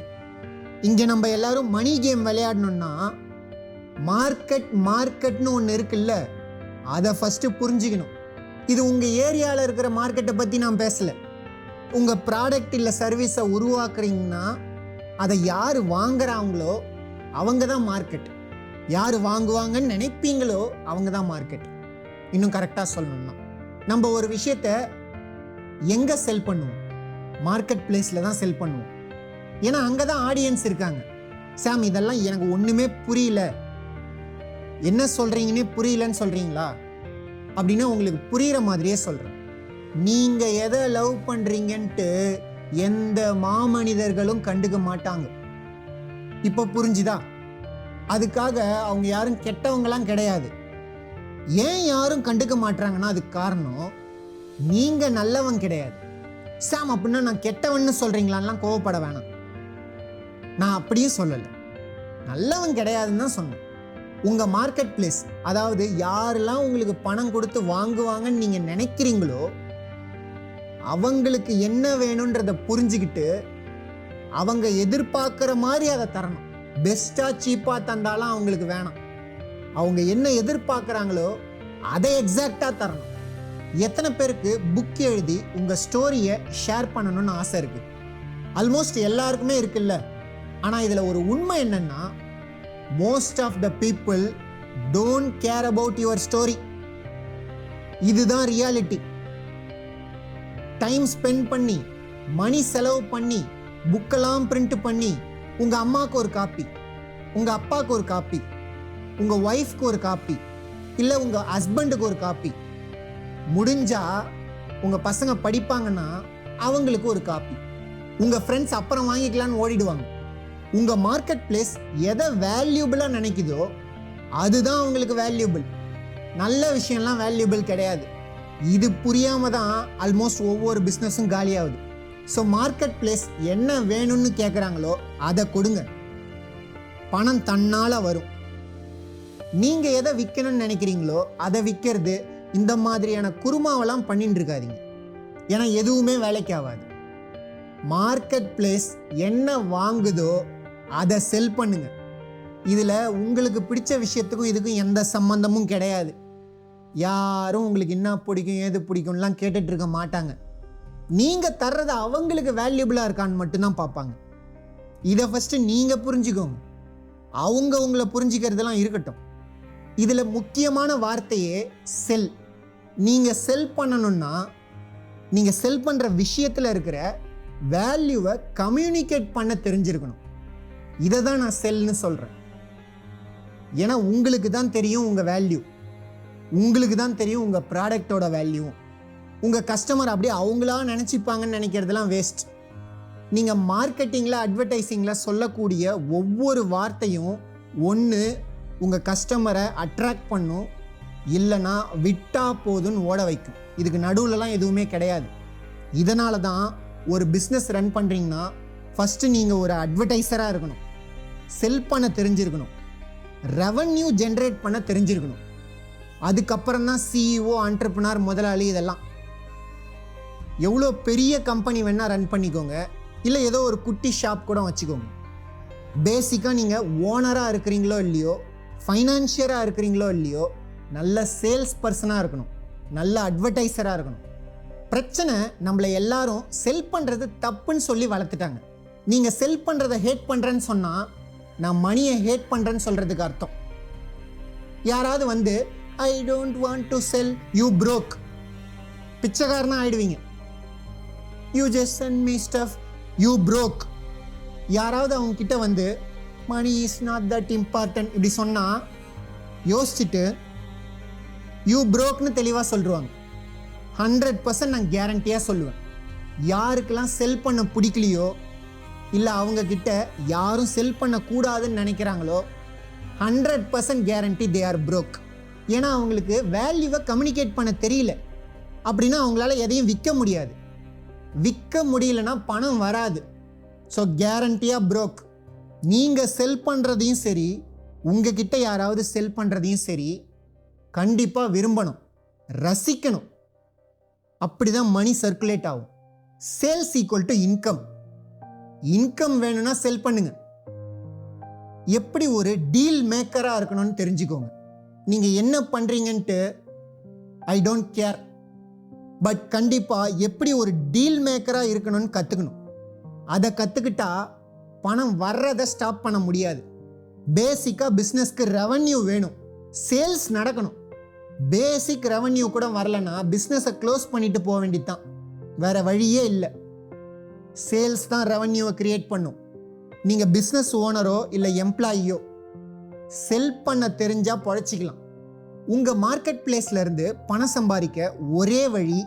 இங்க நம்ம எல்லாரும் மணி கேம் விளையாடணும்னா மார்க்கெட்னு ஒன்று இருக்குல்ல, அதை ஃபர்ஸ்ட் புரிஞ்சுக்கணும். இது உங்க ஏரியாவில் இருக்கிற மார்க்கெட்டை பத்தி நான் பேசல. உங்க ப்ராடக்ட் இல்லை சர்வீஸை உருவாக்குறீங்கன்னா அதை யார் வாங்குறாங்களோ அவங்க தான் மார்க்கெட். யார் வாங்குவாங்கன்னு நினைப்பீங்களோ அவங்க தான் மார்க்கெட். இன்னும் கரெக்டாக சொல்லணும்னா நம்ம ஒரு விஷயத்த எங்கே செல் பண்ணுவோம்? மார்க்கெட் பிளேஸில் தான் செல் பண்ணுவோம். ஏன்னா அங்கே தான் ஆடியன்ஸ் இருக்காங்க. சாம் இதெல்லாம் எனக்கு ஒன்றுமே புரியல, என்ன சொல்கிறீங்கன்னே புரியலன்னு சொல்கிறீங்களா? அப்படின்னா உங்களுக்கு புரிகிற மாதிரியே சொல்கிறேன். நீங்கள் எதை லவ் பண்ணுறீங்கன்ட்டு எந்த மாமனிதர்களும் கண்டுக்க மாட்டாங்க. இப்போ புரிஞ்சுதா? அதுக்காக அவங்க யாரும் கெட்டவங்களாம் கிடையாது. ஏன் யாரும் கண்டுக்க மாட்டாங்கன்னா அதுக்கு காரணம் நீங்கள் நல்லவன் கிடையாது. சாம் அப்படின்னா நான் கெட்டவன்னு சொல்கிறீங்களான்லாம் கோவப்பட வேணாம். நான் அப்படியே சொல்லலை, நல்லவன் கிடையாதுன்னு தான் சொன்னேன். உங்கள் மார்க்கெட் பிளேஸ், அதாவது யாரெல்லாம் உங்களுக்கு பணம் கொடுத்து வாங்குவாங்கன்னு நீங்கள் நினைக்கிறீங்களோ அவங்களுக்கு என்ன வேணுன்றதை புரிஞ்சுக்கிட்டு அவங்க எதிர்பார்க்குற மாதிரி அதை தரணும். பெஸ்ட்டாக சீப்பாக தந்தாலும் அவங்களுக்கு வேணாம். அவங்க என்ன எதிர்பார்க்குறாங்களோ அதை எக்ஸாக்டாக தரணும். எத்தனை பேருக்கு புக் எழுதி உங்கள் ஸ்டோரியை ஷேர் பண்ணணும்னு ஆசை இருக்குது? ஆல்மோஸ்ட் எல்லாருக்குமே இருக்குல்ல. ஆனால் இதில் ஒரு உண்மை என்னன்னா, most of the people don't care about your story. இதுதான் ரியாலிட்டி. டைம் ஸ்பெண்ட் பண்ணி மணி செலவு பண்ணி புக்கெல்லாம் பிரிண்ட் பண்ணி உங்கள் அம்மாவுக்கு ஒரு காப்பி, உங்கள் அப்பாவுக்கு ஒரு காப்பி, உங்கள் ஒய்ஃப்க்கு ஒரு காப்பி, இல்லை உங்கள் ஹஸ்பண்டுக்கு ஒரு காப்பி, முடிஞ்சா உங்கள் பசங்க படிப்பாங்கன்னா அவங்களுக்கு ஒரு காப்பி, உங்கள் ஃப்ரெண்ட்ஸ் அப்புறம் வாங்கிக்கலான்னு ஓடிடுவாங்க. உங்கள் மார்க்கெட் பிளேஸ் எதை வேல்யூபிளாக நினைக்குதோ அதுதான் அவங்களுக்கு வேல்யூபிள். நல்ல விஷயம்லாம் வேல்யூபிள் கிடையாது. இது புரியாமல் தான் ஆல்மோஸ்ட் ஒவ்வொரு பிஸ்னஸும் காலியாகுது. ஸோ மார்க்கெட் பிளேஸ் என்ன வேணும்னு கேட்குறாங்களோ அதை கொடுங்க, பணம் தன்னால் வரும். நீங்கள் எதை விற்கணும்னு நினைக்கிறீங்களோ அதை விற்கிறது. இந்த மாதிரியான குருமாவெல்லாம் பண்ணிட்டு இருக்காதீங்க, ஏன்னா எதுவுமே வேலைக்கு ஆகாது. மார்க்கெட் பிளேஸ் என்ன வாங்குதோ அதை செல் பண்ணுங்க. இதில் உங்களுக்கு பிடிச்ச விஷயத்துக்கும் இதுக்கும் எந்த சம்பந்தமும் கிடையாது. யாரும் உங்களுக்கு என்ன பிடிக்கும் ஏது பிடிக்கும்லாம் கேட்டுட்டு இருக்க மாட்டாங்க. நீங்கள் தர்றது அவங்களுக்கு வேல்யூபிளாக இருக்கான்னு மட்டும்தான் பார்ப்பாங்க. இதை ஃபஸ்ட்டு நீங்கள் புரிஞ்சுக்கோங்க. அவங்க உங்களை புரிஞ்சுக்கிறதெல்லாம் இருக்கட்டும். இதில் முக்கியமான வார்த்தையே செல். நீங்கள் செல் பண்ணணும்னா நீங்கள் செல் பண்ணுற விஷயத்தில் இருக்கிற வேல்யூவை கம்யூனிகேட் பண்ண தெரிஞ்சிருக்கணும். இதை தான் நான் செல்னு சொல்கிறேன். ஏன்னா உங்களுக்கு தான் தெரியும் உங்கள் வேல்யூ, உங்களுக்கு தான் தெரியும் உங்கள் ப்ராடக்டோட வேல்யூ. உங்கள் கஸ்டமர் அப்படியே அவங்களா நினச்சிப்பாங்கன்னு நினைக்கிறதுலாம் வேஸ்ட். நீங்கள் மார்க்கெட்டிங்கில் அட்வர்டைஸிங்கில் சொல்லக்கூடிய ஒவ்வொரு வார்த்தையும் ஒன்று உங்கள் கஸ்டமரை அட்ராக்ட் பண்ணும், இல்லைன்னா விட்டா போதுன்னு ஓட வைக்கும். இதுக்கு நடுவுலலாம் எதுவுமே கிடையாது. இதனால தான் ஒரு பிஸ்னஸ் ரன் பண்ணுறீங்கன்னா ஃபஸ்ட்டு நீங்கள் ஒரு அட்வர்டைஸராக இருக்கணும், செல் பண்ண தெரிஞ்சிருக்கணும், ரெவன்யூ ஜென்ரேட் பண்ண தெரிஞ்சிருக்கணும். அதுக்கப்புறம் தான் சிஇஓ, ஆண்டர்ப்ரனர், முதலாளி. இதெல்லாம் எவ்வளோ பெரிய கம்பெனி வேணால் ரன் பண்ணிக்கோங்க, இல்லை ஏதோ ஒரு குட்டி ஷாப் கூட வச்சுக்கோங்க. பேசிக்காக நீங்கள் ஓனராக இருக்கிறீங்களோ இல்லையோ, ஃபைனான்ஷியராக இருக்கிறீங்களோ இல்லையோ, நல்ல சேல்ஸ் பர்சனாக இருக்கணும், நல்ல அட்வர்டைஸராக இருக்கணும். பிரச்சனை நம்மளை எல்லாரும் செல் பண்ணுறது தப்புன்னு சொல்லி வளர்த்துட்டாங்க. நீங்கள் செல் பண்ணுறதை ஹேட் பண்ணுறேன்னு சொன்னால் நான் மணியை ஹேட் பண்ணுறேன்னு சொல்கிறதுக்கு அர்த்தம். யாராவது வந்து I don't want to sell, you broke, பிச்சைக்காரனா ஆயிடுவீங்க. You just sent me stuff, you broke. யாராவது அவங்க கிட்ட வந்து money is not that important இப்படி சொன்னால் யோசிச்சுட்டு யூ ப்ரோக்னு தெளிவாக சொல்லிடுவாங்க. 100% நான் கேரண்டியாக சொல்லுவேன். யாருக்கெல்லாம் செல் பண்ண பிடிக்கலையோ, இல்லை அவங்கக்கிட்ட யாரும் செல் பண்ணக்கூடாதுன்னு நினைக்கிறாங்களோ, 100% கேரண்டி தே ஆர் ப்ரோக். ஏன்னா அவங்களுக்கு வேல்யூவை கம்யூனிகேட் பண்ண தெரியல. அப்படின்னா அவங்களால எதையும் விற்க முடியாது. விற்க முடியலன்னா பணம் வராது. ஸோ கேரண்டியாக ப்ரோக். நீங்கள் செல் பண்ணுறதையும் சரி, உங்ககிட்ட யாராவது செல் பண்ணுறதையும் சரி, கண்டிப்பாக விரும்பணும். ரசிக்கணும். அப்படிதான் மணி சர்க்குலேட் ஆகும். Sales equal to income. Income வேணும்னா செல் பண்ணுங்க. எப்படி ஒரு டீல் மேக்கரா இருக்கணும்னு தெரிஞ்சுக்கோங்க. நீங்க என்ன பண்றீங்கன்ட்டு ஐ டோன்ட் கேர். பட் கண்டிப்பா எப்படி ஒரு டீல் மேக்கரா இருக்கணும்னு கத்துக்கணும். அதை கத்துக்கிட்டா பணம் வர்றதை ஸ்டாப் பண்ண முடியாது. பேசிக்கா பிஸ்னஸ்க்கு ரெவன்யூ வேணும், சேல்ஸ் நடக்கணும். பேசிக் ரெவன்யூ கூட வரலன்னா பிஸ்னஸை க்ளோஸ் பண்ணிட்டு போக வேண்டியதுதான், வேற வழியே இல்லை. சேல்ஸ் தான் ரெவன்யூவை கிரியேட் பண்ணும். நீங்க பிஸ்னஸ் ஓனரோ இல்லை எம்ப்ளாயியோ செல் பண்ண தெரிஞ்சா பொழைச்சிக்கலாம். உங்க மார்க்கெட் பிளேஸ்ல இருந்து பணம் சம்பாதிக்க ஒரே வழி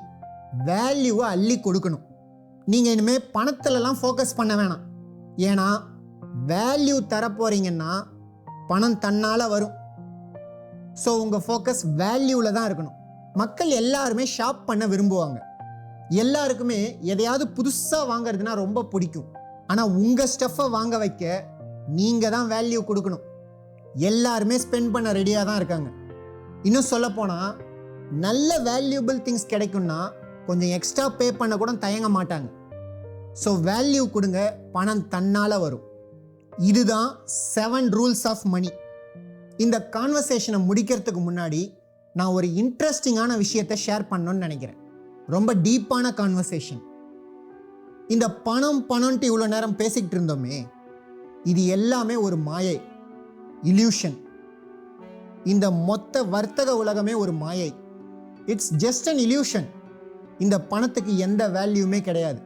வேல்யூவை அள்ளி கொடுக்கணும். நீங்க இனிமே பணத்திலலாம் ஃபோக்கஸ் பண்ண வேணாம். ஏன்னா வேல்யூ தர போறீங்கன்னா பணம் தன்னால வரும். ஸோ உங்க ஃபோக்கஸ் வேல்யூவில் தான் இருக்கணும். மக்கள் எல்லாருமே ஷாப் பண்ண விரும்புவாங்க. எல்லாருக்குமே எதையாவது புதுசாக வாங்குறதுனா ரொம்ப பிடிக்கும். ஆனால் உங்கள் ஸ்டஃப்பை வாங்க வைக்க நீங்கள் தான் வேல்யூ கொடுக்கணும். எல்லாருமே ஸ்பெண்ட் பண்ண ரெடியாக தான் இருக்காங்க. இன்னும் சொல்லப்போனால் நல்ல வேல்யூபிள் திங்ஸ் கிடைக்கும்னா கொஞ்சம் எக்ஸ்ட்ரா பே பண்ண கூட தயங்க மாட்டாங்க. ஸோ வேல்யூ கொடுங்க, பணம் தன்னால் வரும். இதுதான் 7 ரூல்ஸ் ஆஃப் மணி. இந்த கான்வர்சேஷனை முடிக்கிறதுக்கு முன்னாடி நான் ஒரு இன்ட்ரெஸ்டிங்கான விஷயத்தை ஷேர் பண்ணணும்னு நினைக்கிறேன். ரொம்ப டீப்பான கான்வர்சேஷன். இந்த பணம்ட்டு இவ்வளோ நேரம் பேசிக்கிட்டு இருந்தோமே, இது எல்லாமே ஒரு மாயை, இல்யூஷன். இந்த மொத்த வர்த்தக உலகமே ஒரு மாயை. It's just an illusion. இந்த பணத்துக்கு எந்த வேல்யூமே கிடையாது,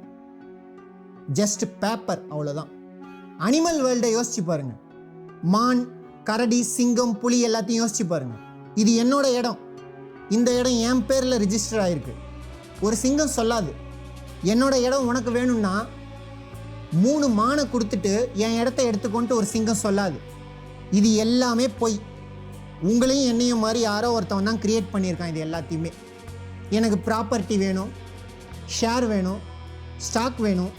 ஜஸ்ட் பேப்பர், அவ்வளோதான். அனிமல் வேர்ல்டை யோசிச்சு பாருங்க. மான், கரடி, சிங்கம், புலி எல்லாத்தையும் யோசிச்சு பாருங்க. இது என்னோட இடம், இந்த இடம் என் பேரில் ரிஜிஸ்டர் ஆகிருக்கு. ஒரு சிங்கம் சொல்லாது என்னோட இடம் உனக்கு வேணும்னா 3 மானை கொடுத்துட்டு என் இடத்த எடுத்துக்கொண்டு ஒரு சிங்கம் சொல்லாது. இது எல்லாமே பொய். உங்களையும் என்னையும் மாதிரி யாரோ ஒருத்தவன் தான் கிரியேட் பண்ணியிருக்கான் இது எல்லாத்தையுமே. எனக்கு ப்ராப்பர்ட்டி வேணும், ஷேர் வேணும், ஸ்டாக் வேணும்,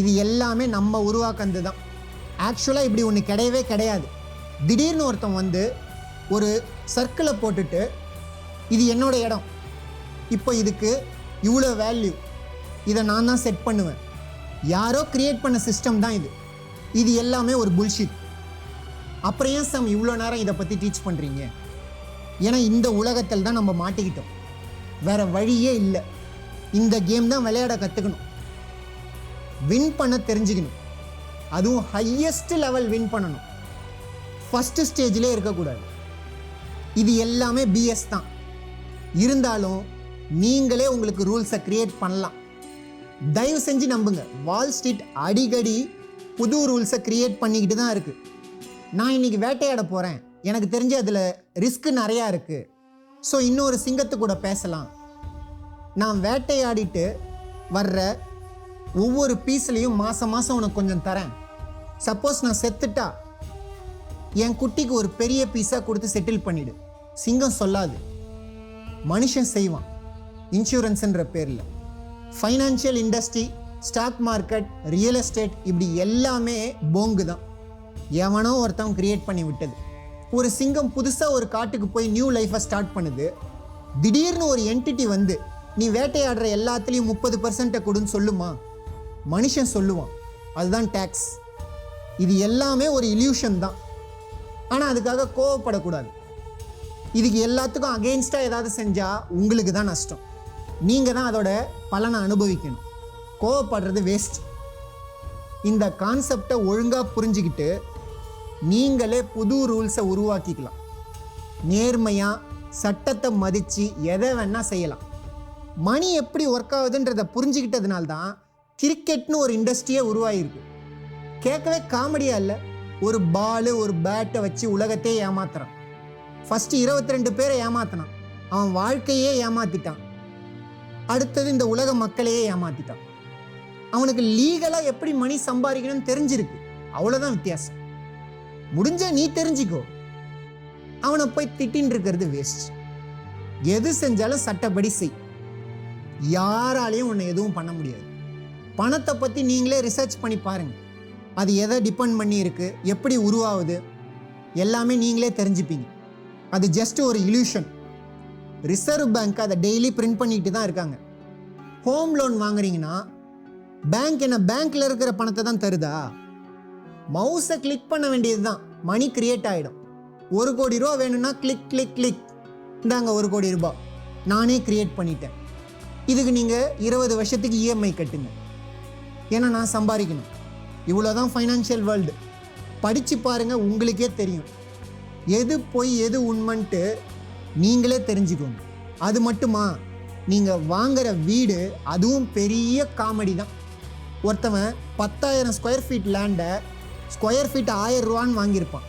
இது எல்லாமே நம்ம உருவாக்குறது தான். ஆக்சுவலாக இப்படி ஒன்று கிடையவே கிடையாது. திடீர்னு ஒருத்தன் வந்து ஒரு சர்க்கிளை போட்டுட்டு இது என்னோட இடம், இப்போ இதுக்கு இவ்வளோ வேல்யூ, இதை நான் தான் செட் பண்ணுவேன், யாரோ கிரியேட் பண்ண சிஸ்டம் தான் இது. இது எல்லாமே ஒரு புல்ஷிட். அப்புறம் ஏன் சார் இவ்வளோ நேரம் இதை பற்றி டீச் பண்ணுறீங்க? ஏன்னா இந்த உலகத்தில் தான் நம்ம மாட்டிக்கிட்டோம், வேற வழியே இல்லை. இந்த கேம் தான் விளையாட கற்றுக்கணும், வின் பண்ண தெரிஞ்சுக்கணும். அதுவும் ஹையஸ்ட் லெவல் வின் பண்ணணும், ஃபஸ்ட்டு ஸ்டேஜ்லேயே இருக்கக்கூடாது. இது எல்லாமே பிஎஸ் தான். இருந்தாலும் நீங்களே உங்களுக்கு ரூல்ஸை கிரியேட் பண்ணலாம். தயவு செஞ்சு நம்புங்க, வால் ஸ்ட்ரீட் அடிக்கடி புது ரூல்ஸை கிரியேட் பண்ணிக்கிட்டு தான் இருக்குது. நான் இன்னைக்கு வேட்டையாட போகிறேன், எனக்கு தெரிஞ்ச அதில் ரிஸ்க் நிறையா இருக்குது, ஸோ இன்னொரு சிங்கத்து கூட பேசலாம். நான் வேட்டையாடிட்டு வர்ற ஒவ்வொரு பீஸ்லேயும் மாதம் உனக்கு கொஞ்சம் தரேன். சப்போஸ் நான் செத்துட்டா என் குட்டிக்கு ஒரு பெரிய பீஸாக கொடுத்து செட்டில் பண்ணிவிடு. சிங்கம் சொல்லாது, மனுஷன் செய்வான். இன்சூரன்ஸுன்ற பேரில் financial industry, stock market, real estate, இப்படி எல்லாமே போங்கு தான், எவனோ ஒருத்தவன் கிரியேட் பண்ணி விட்டது. ஒரு சிங்கம் புதுசாக ஒரு காட்டுக்கு போய் நியூ லைஃப்பை ஸ்டார்ட் பண்ணுது. திடீர்னு ஒரு என்டிட்டி வந்து நீ வேட்டையாடுற எல்லாத்துலேயும் 30% கொடுன்னு சொல்லுமா? மனுஷன் சொல்லுவான், அதுதான் டேக்ஸ். இது எல்லாமே ஒரு இல்யூஷன் தான். ஆனால் அதுக்காக கோவப்படக்கூடாது. இதுக்கு எல்லாத்துக்கும் அகெயின்ஸ்டாக ஏதாவது செஞ்சால் உங்களுக்கு தான் நஷ்டம், நீங்கள் தான் அதோட பலனை அனுபவிக்கணும். கோவப்படுறது வேஸ்ட். இந்த கான்செப்டை ஒழுங்காக புரிஞ்சுக்கிட்டு நீங்களே புது ரூல்ஸை உருவாக்கிக்கலாம். நேர்மையாக சட்டத்தை மதித்து எதை வேணால் செய்யலாம். மணி எப்படி ஒர்க் ஆகுதுன்றதை புரிஞ்சுக்கிட்டதுனால்தான் கிரிக்கெட்னு ஒரு இண்டஸ்ட்ரியே உருவாகிருக்கு. கேட்கவே காமெடியாக இல்லை? ஒரு பாலு ஒரு பேட்டை வச்சு உலகத்தையே ஏமாத்துறான். ஃபஸ்ட்டு 22 பேரை ஏமாத்தினான், அவன் வாழ்க்கையே ஏமாத்திட்டான். அடுத்தது இந்த உலக மக்களையே ஏமாத்திட்டான். அவனுக்கு லீகலாக எப்படி மணி சம்பாதிக்கணும்னு தெரிஞ்சிருக்கு, அவ்வளோதான் வித்தியாசம். முடிஞ்ச நீ தெரிஞ்சிக்கோ, அவனை போய் திட்டின்னு இருக்கிறது வேஸ்ட். எது செஞ்சாலும் சட்டப்படி செய், யாராலையும் உன்னை எதுவும் பண்ண முடியாது. பணத்தை பற்றி நீங்களே ரிசர்ச் பண்ணி பாருங்கள், அது எதை டிபெண்ட் பண்ணி இருக்கு, எப்படி உருவாகுது, எல்லாமே நீங்களே தெரிஞ்சுப்பீங்க. அது ஜஸ்ட் ஒரு இல்யூஷன். ரிசர்வ் பேங்க் அதை டெய்லி பிரிண்ட் பண்ணிட்டு தான் இருக்காங்க. ஹோம் லோன் வாங்குறீங்கன்னா பேங்க் என்ன பேங்க்ல இருக்கிற பணத்தை தான் தருதா? மவுஸை கிளிக் பண்ண வேண்டியது தான், மணி கிரியேட் ஆகிடும். 1 கோடி ரூபா வேணும்னா கிளிக் கிளிக் கிளிக், இந்தாங்க 1 கோடி ரூபாய் நானே கிரியேட் பண்ணிட்டேன். இதுக்கு நீங்கள் 20 வருஷத்துக்கு இஎம்ஐ கட்டுங்க. ஏன்னா நான் சம்பாதிக்கணும். இவ்வளோதான் ஃபைனான்ஷியல் வேர்ல்டு. படித்து பாருங்கள், உங்களுக்கே தெரியும் எது பொய் எது உண்மைன்ட்டு நீங்களே தெரிஞ்சுக்கோங்க. அது மட்டுமா, நீங்கள் வாங்குகிற வீடு அதுவும் பெரிய காமெடி தான். ஒருத்தவன் 10,000 ஸ்கொயர் ஃபீட் லேண்டை ஸ்கொயர் ஃபீட் 1000 ரூபான்னு வாங்கியிருப்பான்.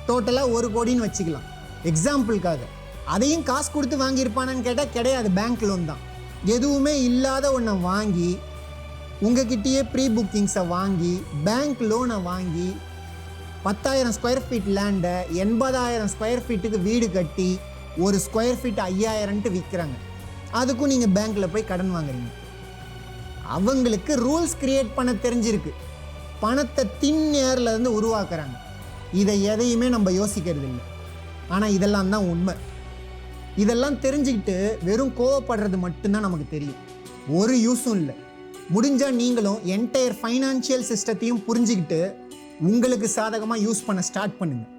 டோட்டலாக 1 கோடின்னு வச்சுக்கலாம் எக்ஸாம்பிளுக்காக. அதையும் காசு கொடுத்து வாங்கியிருப்பானான்னு கேட்டால் கிடையாது, பேங்க் லோன் தான். எதுவுமே இல்லாத ஒன்றை வாங்கி உங்ககிட்டயே ப்ரீ புக்கிங்ஸை வாங்கி பேங்க் லோனை வாங்கி 10,000 ஸ்கொயர் ஃபீட் லேண்டை 80,000 ஸ்கொயர் ஃபீட்டுக்கு வீடு கட்டி 1 ஸ்கொயர் ஃபீட் 5,000ன்ட்டு விற்கிறாங்க. அதுக்கும் நீங்கள் பேங்க்கில் போய் கடன் வாங்குறீங்க. அவங்களுக்கு ரூல்ஸ் கிரியேட் பண்ண தெரிஞ்சிருக்கு, பணத்தை தின் ஏர்லேருந்து உருவாக்குறாங்க. இதை எதையுமே நம்ம யோசிக்கிறது இல்லை. ஆனால் இதெல்லாம் தான் உண்மை. இதெல்லாம் தெரிஞ்சுக்கிட்டு வெறும் கோவப்படுறது மட்டும்தான் நமக்கு தெரியும், ஒரு யூஸும் இல்லை. முடிஞ்சால் நீங்களும் என்டையர் ஃபைனான்ஷியல் சிஸ்டத்தையும் புரிஞ்சுக்கிட்டு உங்களுக்கு சாதகமாக யூஸ் பண்ண ஸ்டார்ட் பண்ணுங்கள்.